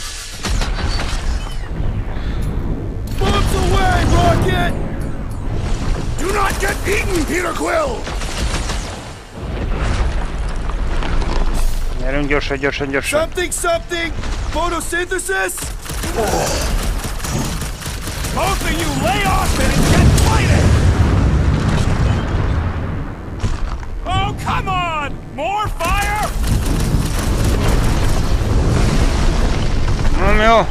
Bombs away, Rocket! Do not get eaten, Peter Quill! Gyerünk gyorsan, gyorsan, gyorsan. Something! Photosynthesis? Both of you lay off it and get fighting! Oh, come on! More fire? Nem jó.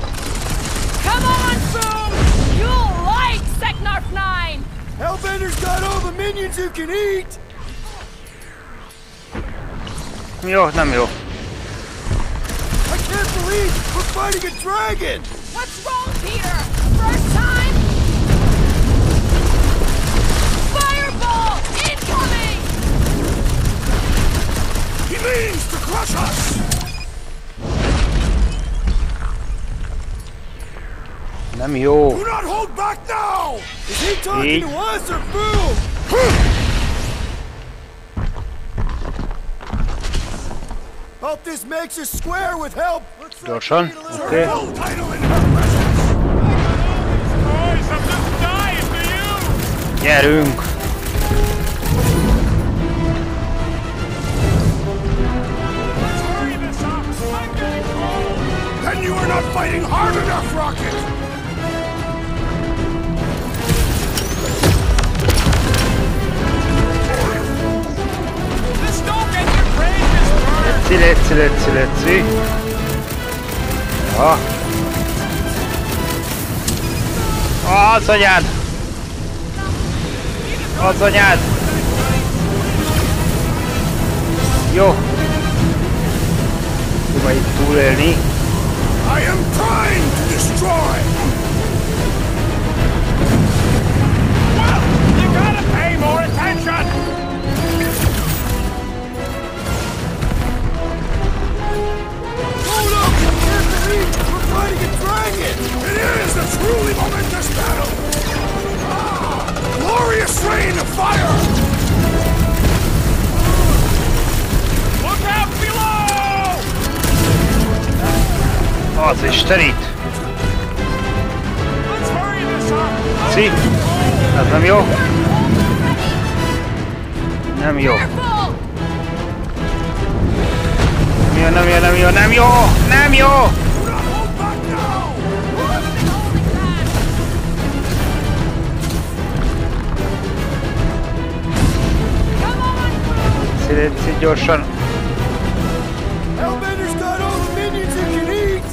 Come on, Boom! You'll like Seknarf 9! Hellbender's got all the minions you can eat! Jó, nem jó. I can't believe we're fighting a dragon! What's wrong, Peter? First time? Fireball! Incoming! He means to crush us! Nem jó. Do not hold back now! Is he talking to us or Boom? Hope this makes us square with help. Looks like Gyorsan, we need a little oké. help. Full title in her presence! Boys, I'm just dying for you! Gyerünk. Let's hurry this up! I'm getting cold! Then you are not fighting hard enough, Rocket! This don't get your brains burned! Léci. Ja. Az anyád! Az anyád! Jó. Próbálj itt túlélni. I am trying to destroy! Well, you gotta pay more attention! Hold up! I can't believe we're fighting a dragon! It is a truly momentous battle! Ah! Glorious rain of fire! Look out below! Az Istenit! Let's hurry this up! Szi! Ez nem jó. Nem jó. Careful! Nem jó! Do not hold back now! Come on! Léci, gyorsan. Hellbender's got all the minions you can eat!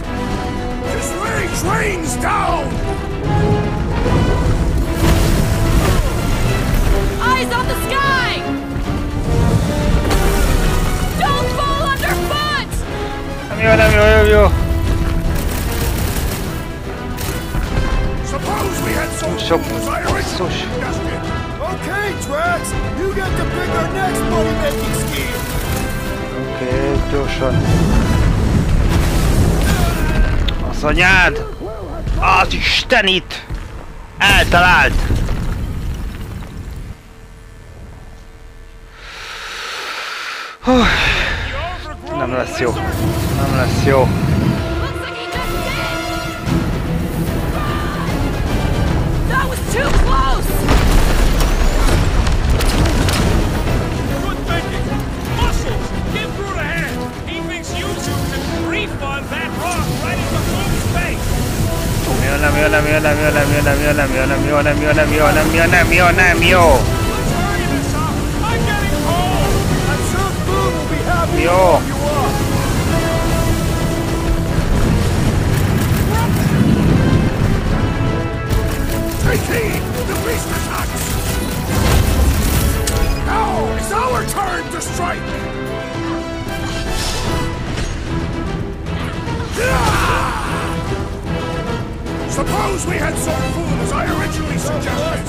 His rage rains down! Eyes on the sky! Don't fall underfoot! Nem jó. Suppose we had so Sok cool as I originally basszus. suggested. Okay, Drax! You get to pick our next money-making scheme! Oké, gyorsan. Az anyád! Az Istenit! Eltalált! Nem lesz jó. Nem lesz jó. Looks like he just did! That was too close! Good thinking! Muscles! Get through the head! He thinks you two can refund that rock right into Boom's face! Nem jó. Let's hurry this up! I'm getting cold! I'm sure Boom will be happy to Yo. help you up! Take heed! The beast attacks! Now is our turn to strike! Suppose we had so fool as I originally suggested.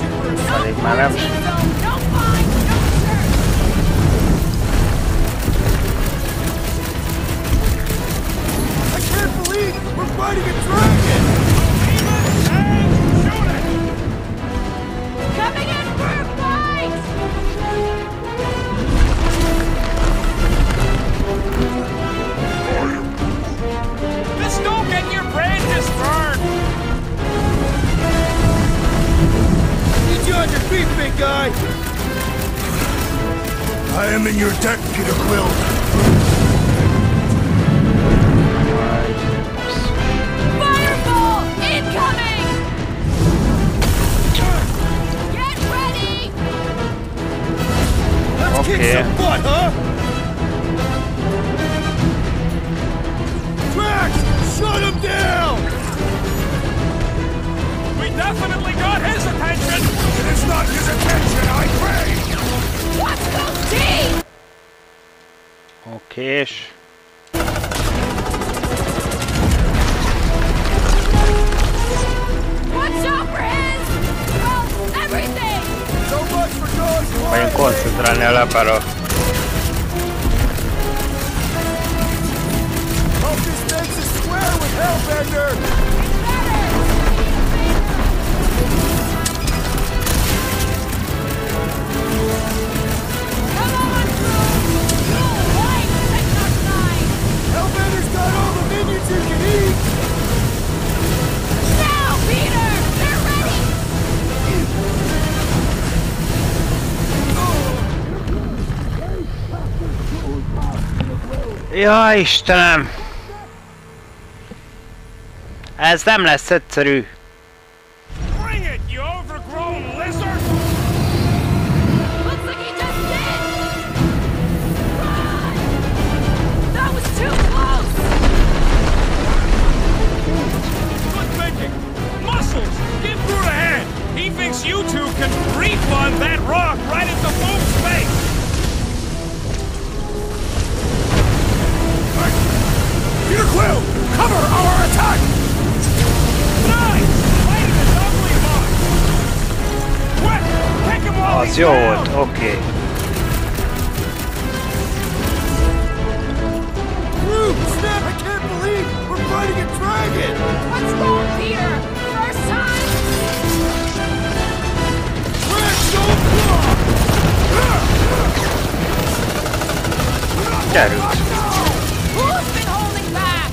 Elég már nem. No fine! No shirt! I can't believe we're fighting a dragon! Coming in for a fight! I am in your debt, Peter Quill. Fireball incoming! Get ready! Let's kick some butt, huh? Drax, shut him down! We definitely got his attention! It is not his attention, I pray! What's those teeth? Okés. Watch out for his... well, everything! So much for going Vajon quietly! koncentrálni a lábára. Hope this makes us square with Hellbender! Come on, crew! Go white, Technox 9! Hellbender's got all the minions you can eat! Now, Peter! They're ready! Ja, Istenem! Ez nem lesz egyszerű. Bring it, you overgrown lizard! Looks like he just did! Run! That was too close! Good thinking! Muscles! Give Groot a hand! He thinks you two can refund that rock right into Boom's face! Peter Quill, cover our attack! Nice! Fighting his ugly mark! Quick! Take him while Az he's jó down! volt, oké. Groot, snap! I can't believe we're fighting a dragon! What's wrong, Peter? First time? Drax, don't block! Gyerünk. Who's been holding back?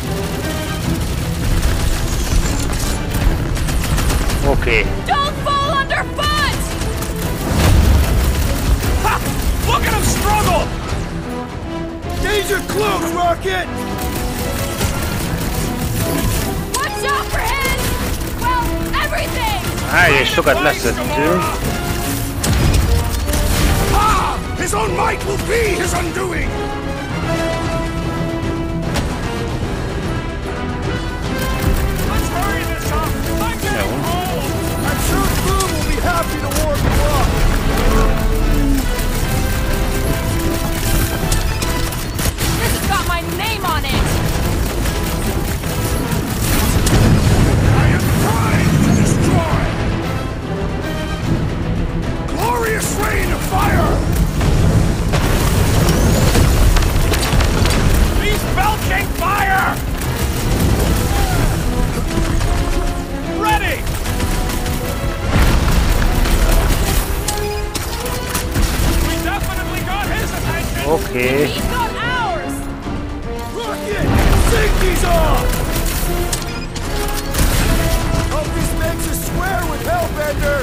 Oké. Don't fall underfoot! Ha! Look at him struggle! Danger close, Rocket! Watch out for his... well, everything! És sokat leszettünk. Ah! His own might will be his undoing! Let's hurry this up! I'm getting cold! I'm sure Groot will be happy to warm you up! This has got my name on it! I am trying to destroy! Glorious rain of fire! He's belching fire! Ready! We definitely got his attention! Oké. He's got ours! Rocket! Sink these off! Hope this makes us square with Hellbender!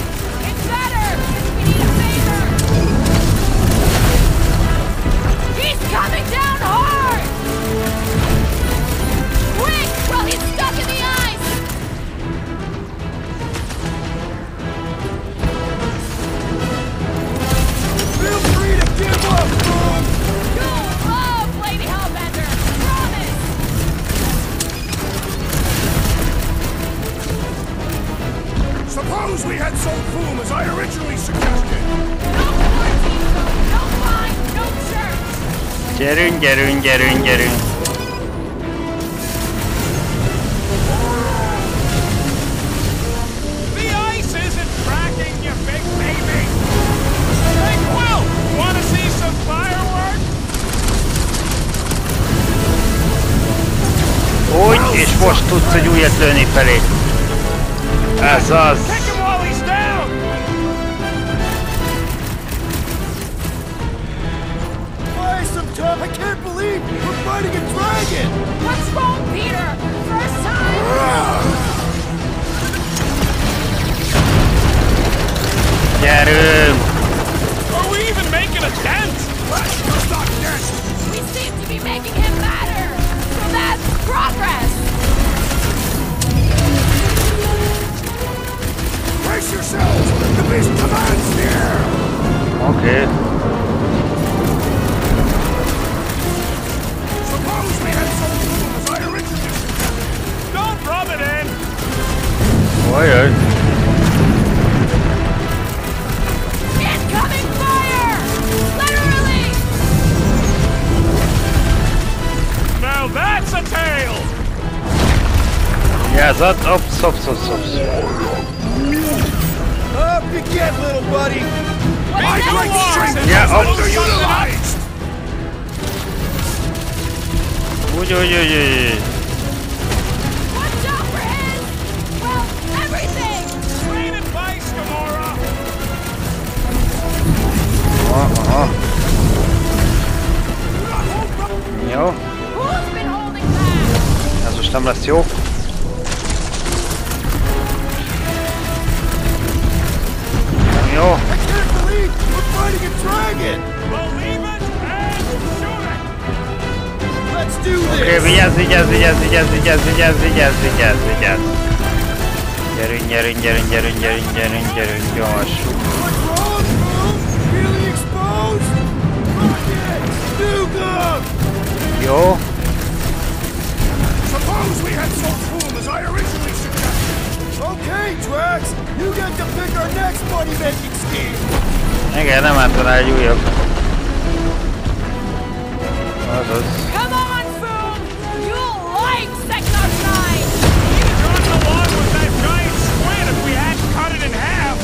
It's better! We need a favor! He's coming down hard! Quick! While he's stuck in the ice! Feel free to give up, Groot! You'll love Lady Hellbender! Promise! Suppose we had sold Boom as I originally suggested! No quarantine zone, no fine, no church! Gyerünk, gyerünk, gyerünk, gyerünk. The ice isn't cracking, you big baby! Hey, Quill! Wanna see some fireworks? Úgy, és most tudsz egy újat lőni felé. Ez az. Kick him while he's down! Buy some time! I can't believe we're fighting a dragon! What's wrong, Peter? First time? Gyerünk! Are we even making a dent? Ajaj. Incoming fire! Literally! Now that's a tale! Vigyázzat! Ops. Up you get, little buddy! My great strength Yeah, is up. underutilized! Úgy. Watch out for his... well, everything! Great advice, Gamora! Aha. Jó. Who's been holding back? Ez most nem lesz jó. Nem jó. I can't believe we're fighting a dragon! Believe it and shoot it! Let's do Oké, this! vigyázz. Gyerünk, gyors. What's wrong, Boom? Really exposed? Rockets! Nuke them! Jó. Suppose we had so fool as I originally suggested. Okay, Drax! You get to pick our next money-making scheme! Igen, nem ártana egy újabb. Azaz. Come on, Foom! You'll like Sector 9! We'd have gotten along with that giant squid if we hadn't cut it in half!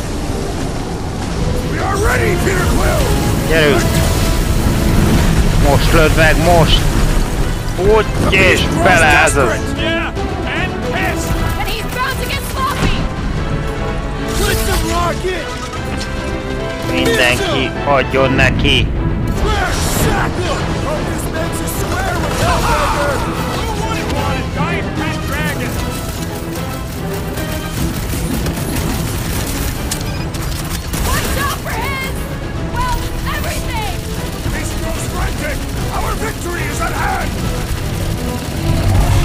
We are ready, Peter Quill! Gyerünk! Most lőd meg, most! Úgy és bele, ez az! Yeah, and pissed! And he's bound to get sloppy! Put some rocket! Mindenki adjon neki! Drax, sack him! Hope this makes us square with Hellbender! Who wouldn't want a giant pet dragon? Watch out for his... well, everything! This grows frantic! Our victory is at hand!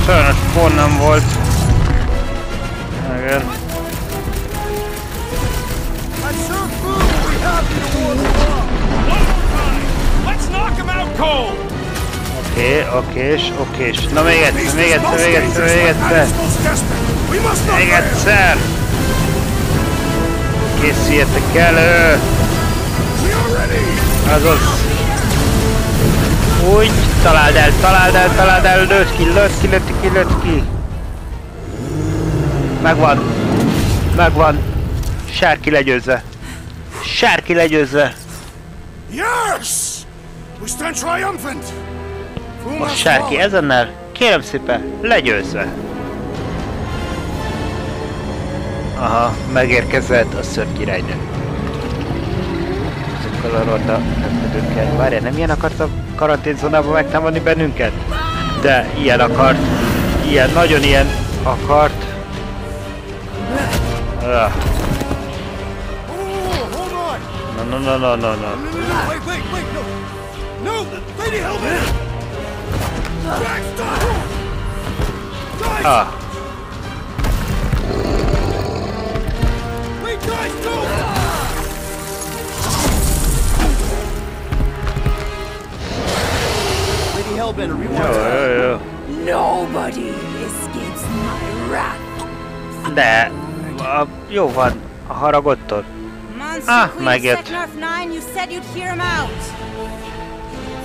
Sajnos pont nem volt. Igen. I'm sure Boom will be happy to warm him up! One more time! Let's knock him out cold! Okés. Na még egyszer. We must not Még fail! egyszer! Készüljetek elő! We are ready! Azaz. Úgy, találd el, lőtt ki. Megvan. Sárki legyőzze. Yes! We stand triumphant! Fool A has Sárki fallen. ezennel, kérem szépen, legyőzve. Aha, megérkezett a szörkirálynő. Azokkal a ronda repülőkkel. Várjál, nem ilyen akart a karanténzónába megtámadni bennünket? De ilyen akart. Nagyon ilyen akart. Oh, hold on! No. Wait, no! No! Lady Hellbender! Drax, stop! Guys! Ah, Wait, guys, no! Lady Hellbender, rewind. jó. Nobody escapes my wrath. De, jó van, a haragottól. Monster Queen megjött. Sector 9, you said you'd hear him out.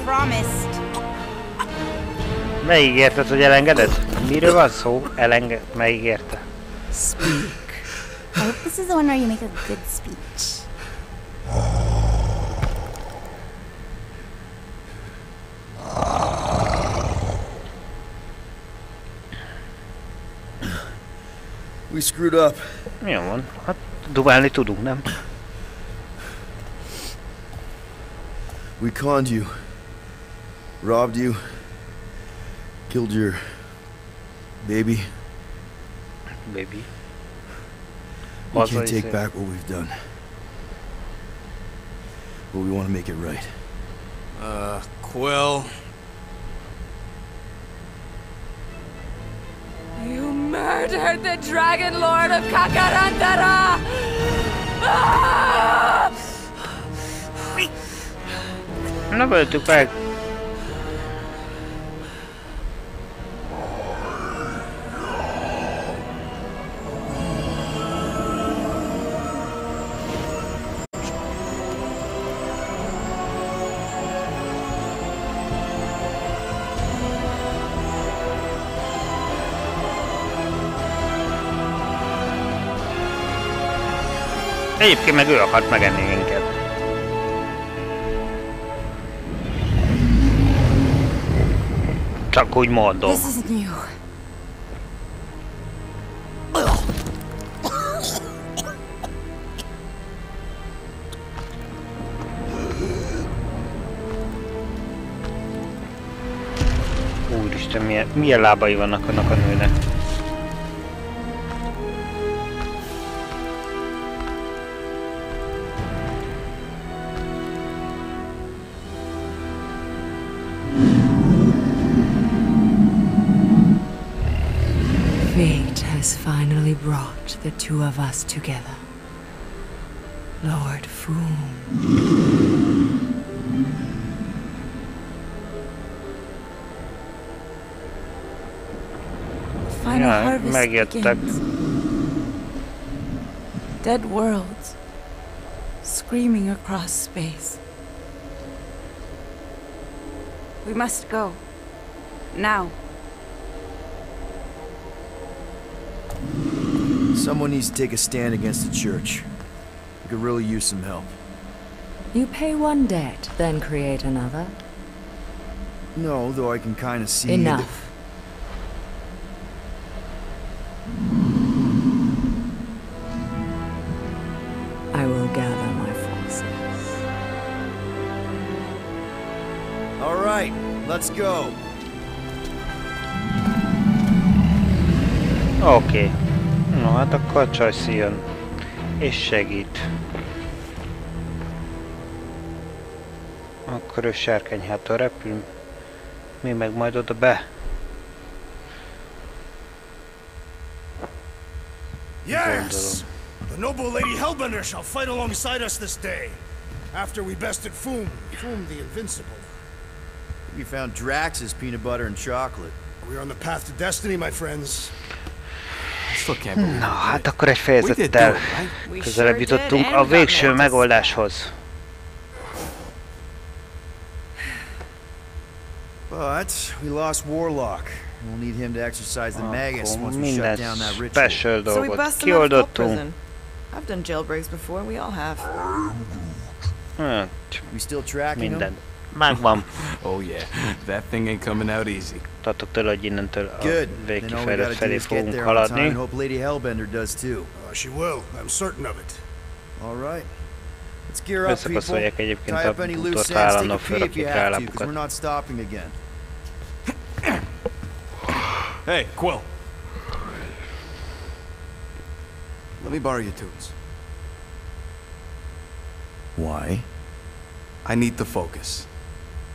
Promised. Megígérted, hogy elengeded? Miről van szó? Megígérte. Speak. I hope this is the one where you make a good speech. We screwed up. Jó van, hát dumálni tudunk, nem? We conned you. Robbed you. Killed your... baby. Baby. We can't take back what we've done. But we want to make it right. Quill. You murdered the Dragon Lord of Kakarantara! Ah! Nem öltük meg. Egyébként meg ő akart megenni minket. Csak úgy mondom. This isn't you. Úristen, milyen lábai vannak annak a nőnek. Fate has finally brought the two of us together. Lord Foom. Final harvest megjöttek. begins. Dead worlds, screaming across space. We must go. Now. Someone needs to take a stand against the church. We could really use some help. You pay one debt, then create another. No, though I can kind of see... Enough. I will gather my forces. All right, let's go. Oké. No, hát akkor Csajci jön. És segít. Akkor ő Sárkány hátra repül. Mi meg majd oda be. Yes! The noble Lady Hellbender shall fight alongside us this day. After we bested Foom the Invincible. We found Drax's peanut butter and chocolate. We are on the path to destiny, my friends. Na, hát akkor egy fejezettel közelebb jutottunk a végső megoldáshoz. But we lost Warlock. We'll need him to exercise the Magus once we shut down that ritual. Special So we dolgot bust them out of kioldottunk. prison. I've done jailbreaks before, we all have. We still tracking Minden. him? Megvan. Oh yeah, that thing ain't coming out easy. Tartok tőle, hogy innentől a Good. Then all we végkifejlett gotta do felé is get fogunk there on time haladni. and hope Lady Hellbender does too. She will. I'm certain of it. All right. Let's gear up, people. Összekaszolják egyébként Tie a up any bútort, loose ends, take állandóan a pee if you fölrakjuk rá have to, because lábukat. we're not stopping again. Hey, Quill. Let me borrow your tools. Why? I need to focus.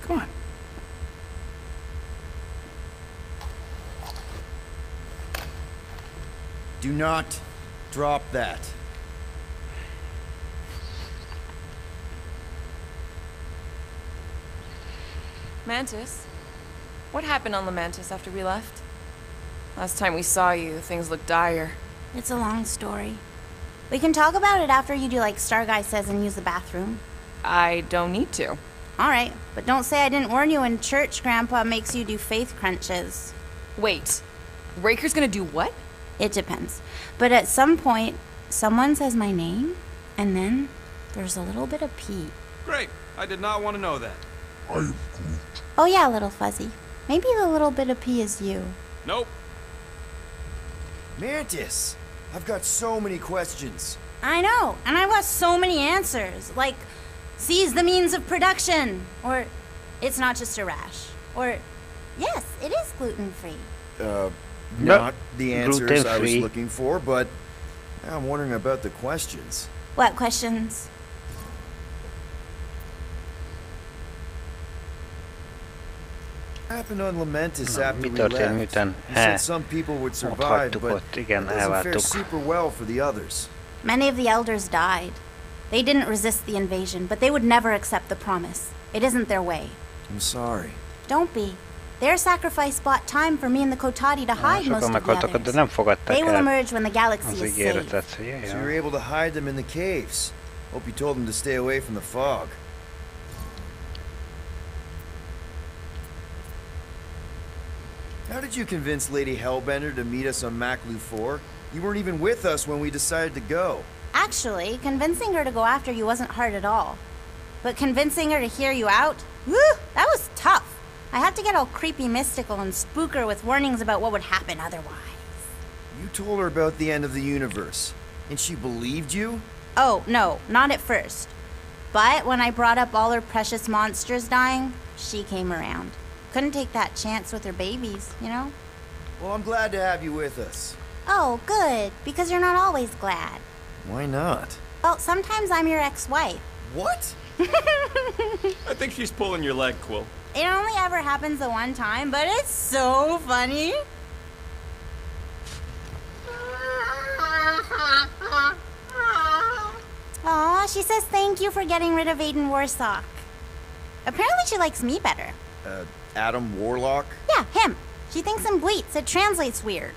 Come on. Do not drop that. Mantis? What happened on the Mantis after we left? Last time we saw you, things looked dire. It's a long story. We can talk about it after you do like Star Guy says and use the bathroom. I don't need to. Alright, but don't say I didn't warn you in church Grandpa makes you do faith crunches. Wait, Raker's gonna do what? It depends. But at some point, someone says my name, and then there's a little bit of pee. Great. I did not want to know that. Oh yeah, little fuzzy. Maybe the little bit of pee is you. Nope. Mantis! I've got so many questions. I know, and I've got so many answers. Like, seize the means of production. Or, it's not just a rash. Or, yes, it is gluten-free. Not the answers I was gluten-free. looking for, but now I'm wondering about the questions. What questions? What happened on Lamentis Na, after mi we történt, left? miután You said some people would survive, hagytuk but ott, igen, it doesn't fare elváltuk. super well for the others. Many of the elders died. They didn't resist the invasion, but they would never accept the promise. It isn't their way. I'm sorry. Don't be. Their sacrifice bought time for me and the Kotati to hide most Sokan of the meghaltak, de others. nem fogadták They will el emerge when the galaxy az is saved. ígéretet. So you Yeah. were able to hide them in the caves. Hope you told them to stay away from the fog. How did you convince Lady Hellbender to meet us on Maklu 4? You weren't even with us when we decided to go. Actually, convincing her to go after you wasn't hard at all. But convincing her to hear you out, woo, that was tough. I had to get all creepy mystical and spook her with warnings about what would happen otherwise. You told her about the end of the universe, and she believed you? Oh, no, not at first. But when I brought up all her precious monsters dying, she came around. Couldn't take that chance with her babies, you know? Well, I'm glad to have you with us. Oh, good, because you're not always glad. Why not? Well, sometimes I'm your ex-wife. What? I think she's pulling your leg, Quill. It only ever happens the one time, but it's so funny. Aw, she says thank you for getting rid of Aiden Warsock. Apparently she likes me better. Adam Warlock? Yeah, him. She thinks I'm bleats. It translates weird.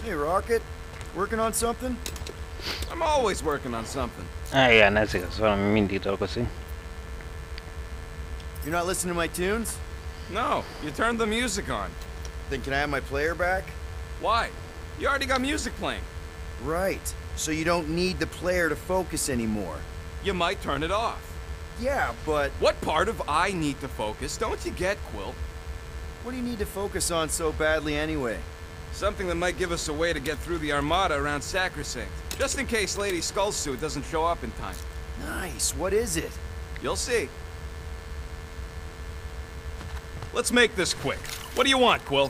Hey, Rocket. Working on something? I'm always working on something. Igen, ez igaz, valami mindig dolgozik. You're not listening to my tunes? No, you turned the music on. Then can I have my player back? Why? You already got music playing. Right. So you don't need the player to focus anymore. You might turn it off. Yeah, but... What part of I need to focus don't you get, Quill? What do you need to focus on so badly anyway? Something that might give us a way to get through the armada around Sacrosanct. Just in case Lady Skullsuit doesn't show up in time. Nice. What is it? You'll see. Let's make this quick. What do you want, Quill?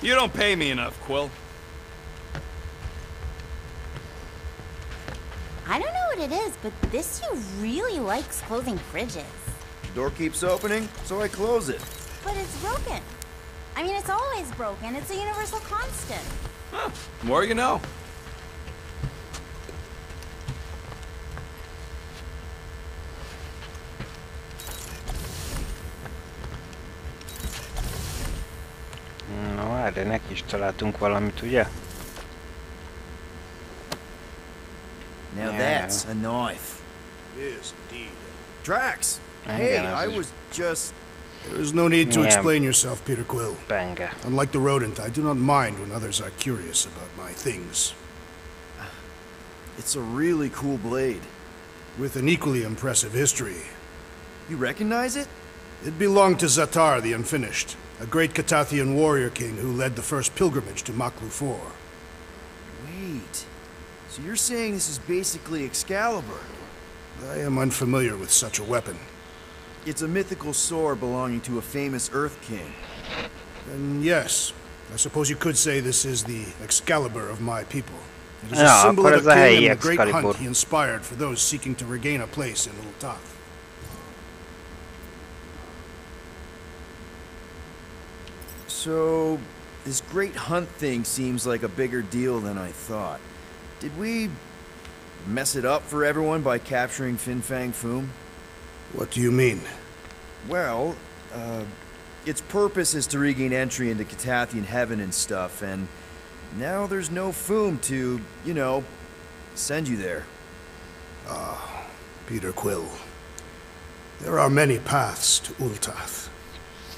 You don't pay me enough, Quill. I don't know what it is, but this you really likes closing fridges. The door keeps opening, so I close it. But it's broken. I mean, it's always broken. It's a universal constant. Huh. More you know. No, erre neki is találtunk valamit, ugye? Now that's a knife. Yes, indeed. Drax! Hey, I was just... There's no need to explain yourself, Peter Quill. Benge. Unlike the rodent, I do not mind when others are curious about my things. It's a really cool blade. With an equally impressive history. You recognize it? It belonged to Zatar the Unfinished, a great Catathian warrior king who led the first pilgrimage to Maklu-4. Wait, so you're saying this is basically Excalibur? I am unfamiliar with such a weapon. It's a mythical sword belonging to a famous Earth King. And yes, I suppose you could say this is the Excalibur of my people. It is a symbol of the king and the great hunt he inspired for those seeking to regain a place in Ultath. So, this great hunt thing seems like a bigger deal than I thought. Did we mess it up for everyone by capturing Fin Fang Foom? What do you mean? Well, its purpose is to regain entry into Catathian heaven and stuff, and now there's no Foom to, you know, send you there. Peter Quill. There are many paths to Ultath.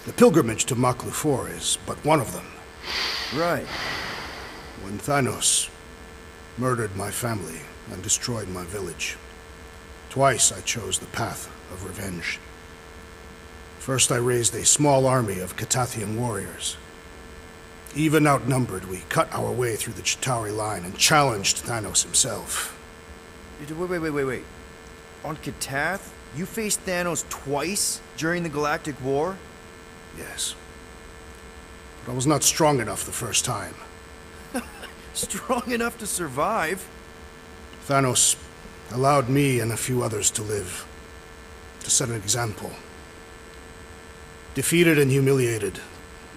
The pilgrimage to Maklu-4 is but one of them. Right. When Thanos murdered my family and destroyed my village, twice I chose the path of revenge. First I raised a small army of Catathian warriors. Even outnumbered, we cut our way through the Chitauri line and challenged Thanos himself. Wait. On Catath, you faced Thanos twice during the Galactic War? Yes. But I was not strong enough the first time. Strong enough to survive? Thanos allowed me and a few others to live. To set an example. Defeated and humiliated,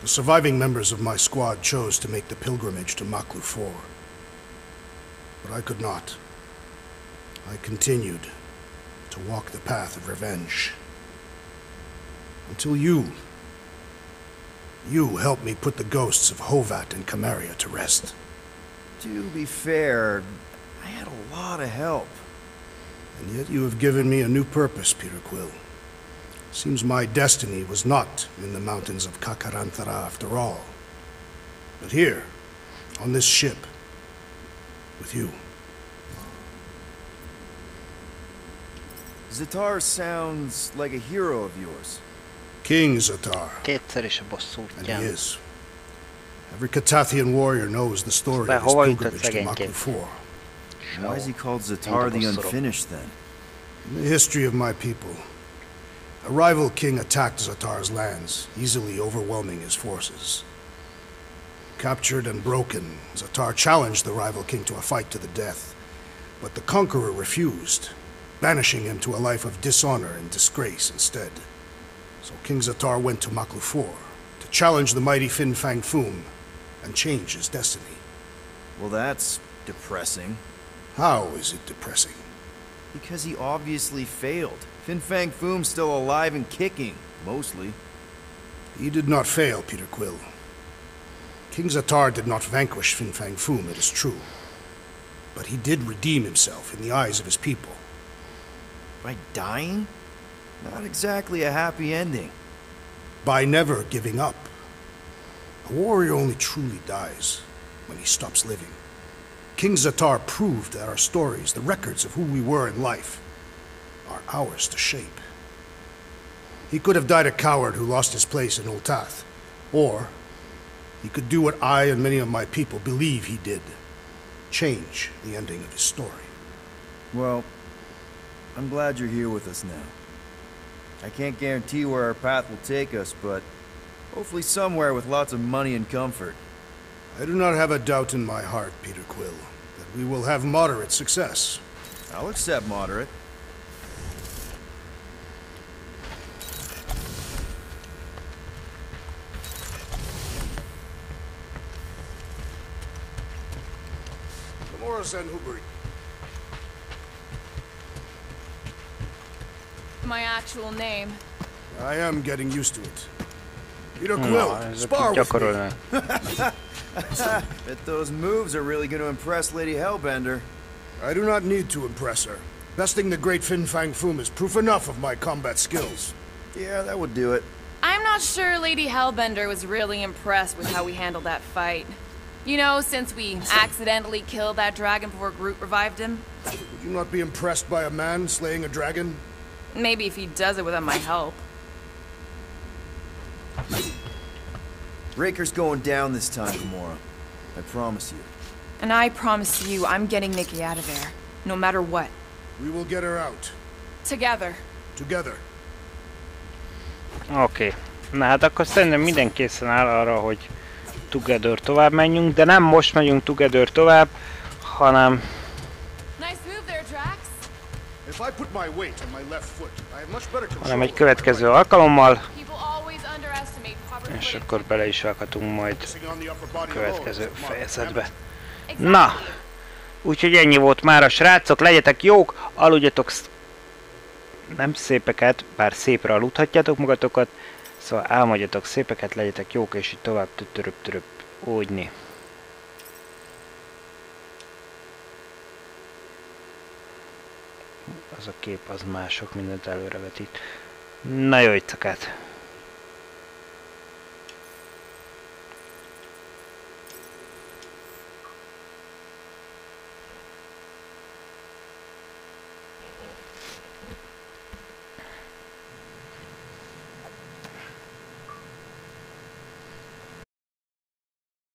the surviving members of my squad chose to make the pilgrimage to Maklu-4. But I could not. I continued to walk the path of revenge. Until you helped me put the ghosts of Hovat and Camaria to rest. To be fair, I had a lot of help. And yet you have given me a new purpose, Peter Quill. Seems my destiny was not in the mountains of Kakarantara after all, but here, on this ship, with you. Zatar sounds like a hero of yours. King Zatar. Kétszer is a bosszút. And he is. Every Katathian warrior knows the story of his pilgrimage to Maklu. Why is he called Zatar the Unfinished then? In the history of my people, a rival king attacked Zatar's lands, easily overwhelming his forces. Captured and broken, Zatar challenged the rival king to a fight to the death, but the conqueror refused, banishing him to a life of dishonor and disgrace instead. So King Zatar went to Maklu to challenge the mighty Fin Fang Foom and change his destiny. Well, that's depressing. How is it depressing? Because he obviously failed. Fin Fang Foom's still alive and kicking, mostly. He did not fail, Peter Quill. King Zatar did not vanquish Fin Fang Foom, it is true. But he did redeem himself in the eyes of his people. By dying? Not exactly a happy ending. By never giving up. A warrior only truly dies when he stops living. King Zatar proved that our stories, the records of who we were in life, are ours to shape. He could have died a coward who lost his place in Ultath, or he could do what I and many of my people believe he did. Change the ending of his story. Well, I'm glad you're here with us now. I can't guarantee where our path will take us, but hopefully somewhere with lots of money and comfort. I do not have a doubt in my heart, Peter Quill, that we will have moderate success. I'll accept moderate. My actual name. I am getting used to it. Peter Quill, spar with me. Bet those moves are really going to impress Lady Hellbender. I do not need to impress her. Besting the great Fin Fang Foom is proof enough of my combat skills. Yeah, that would do it. I'm not sure Lady Hellbender was really impressed with how we handled that fight. You know, since we accidentally killed that dragon before Groot revived him. Would you not be impressed by a man slaying a dragon? Maybe if he does it without my help. Raker's going down this time, Gamora. I promise you. And I promise you, I'm getting Nikki out of there. No matter what. We will get her out. Together. Together. Oké. Na hát akkor szerintem minden készen áll arra, hogy together tovább menjünk, de nem most megyünk together tovább, hanem... hanem egy következő alkalommal, és akkor bele is rakhatunk majd a következő fejezetbe. Na! Úgyhogy ennyi volt már a srácok, legyetek jók, aludjatok nem szépeket, bár szépre aludhatjátok magatokat, szóval álmodjatok szépeket, legyetek jók, és így tovább töröp úgyni. Az a kép az mások mindent előrevetít. Na jó éjszakát!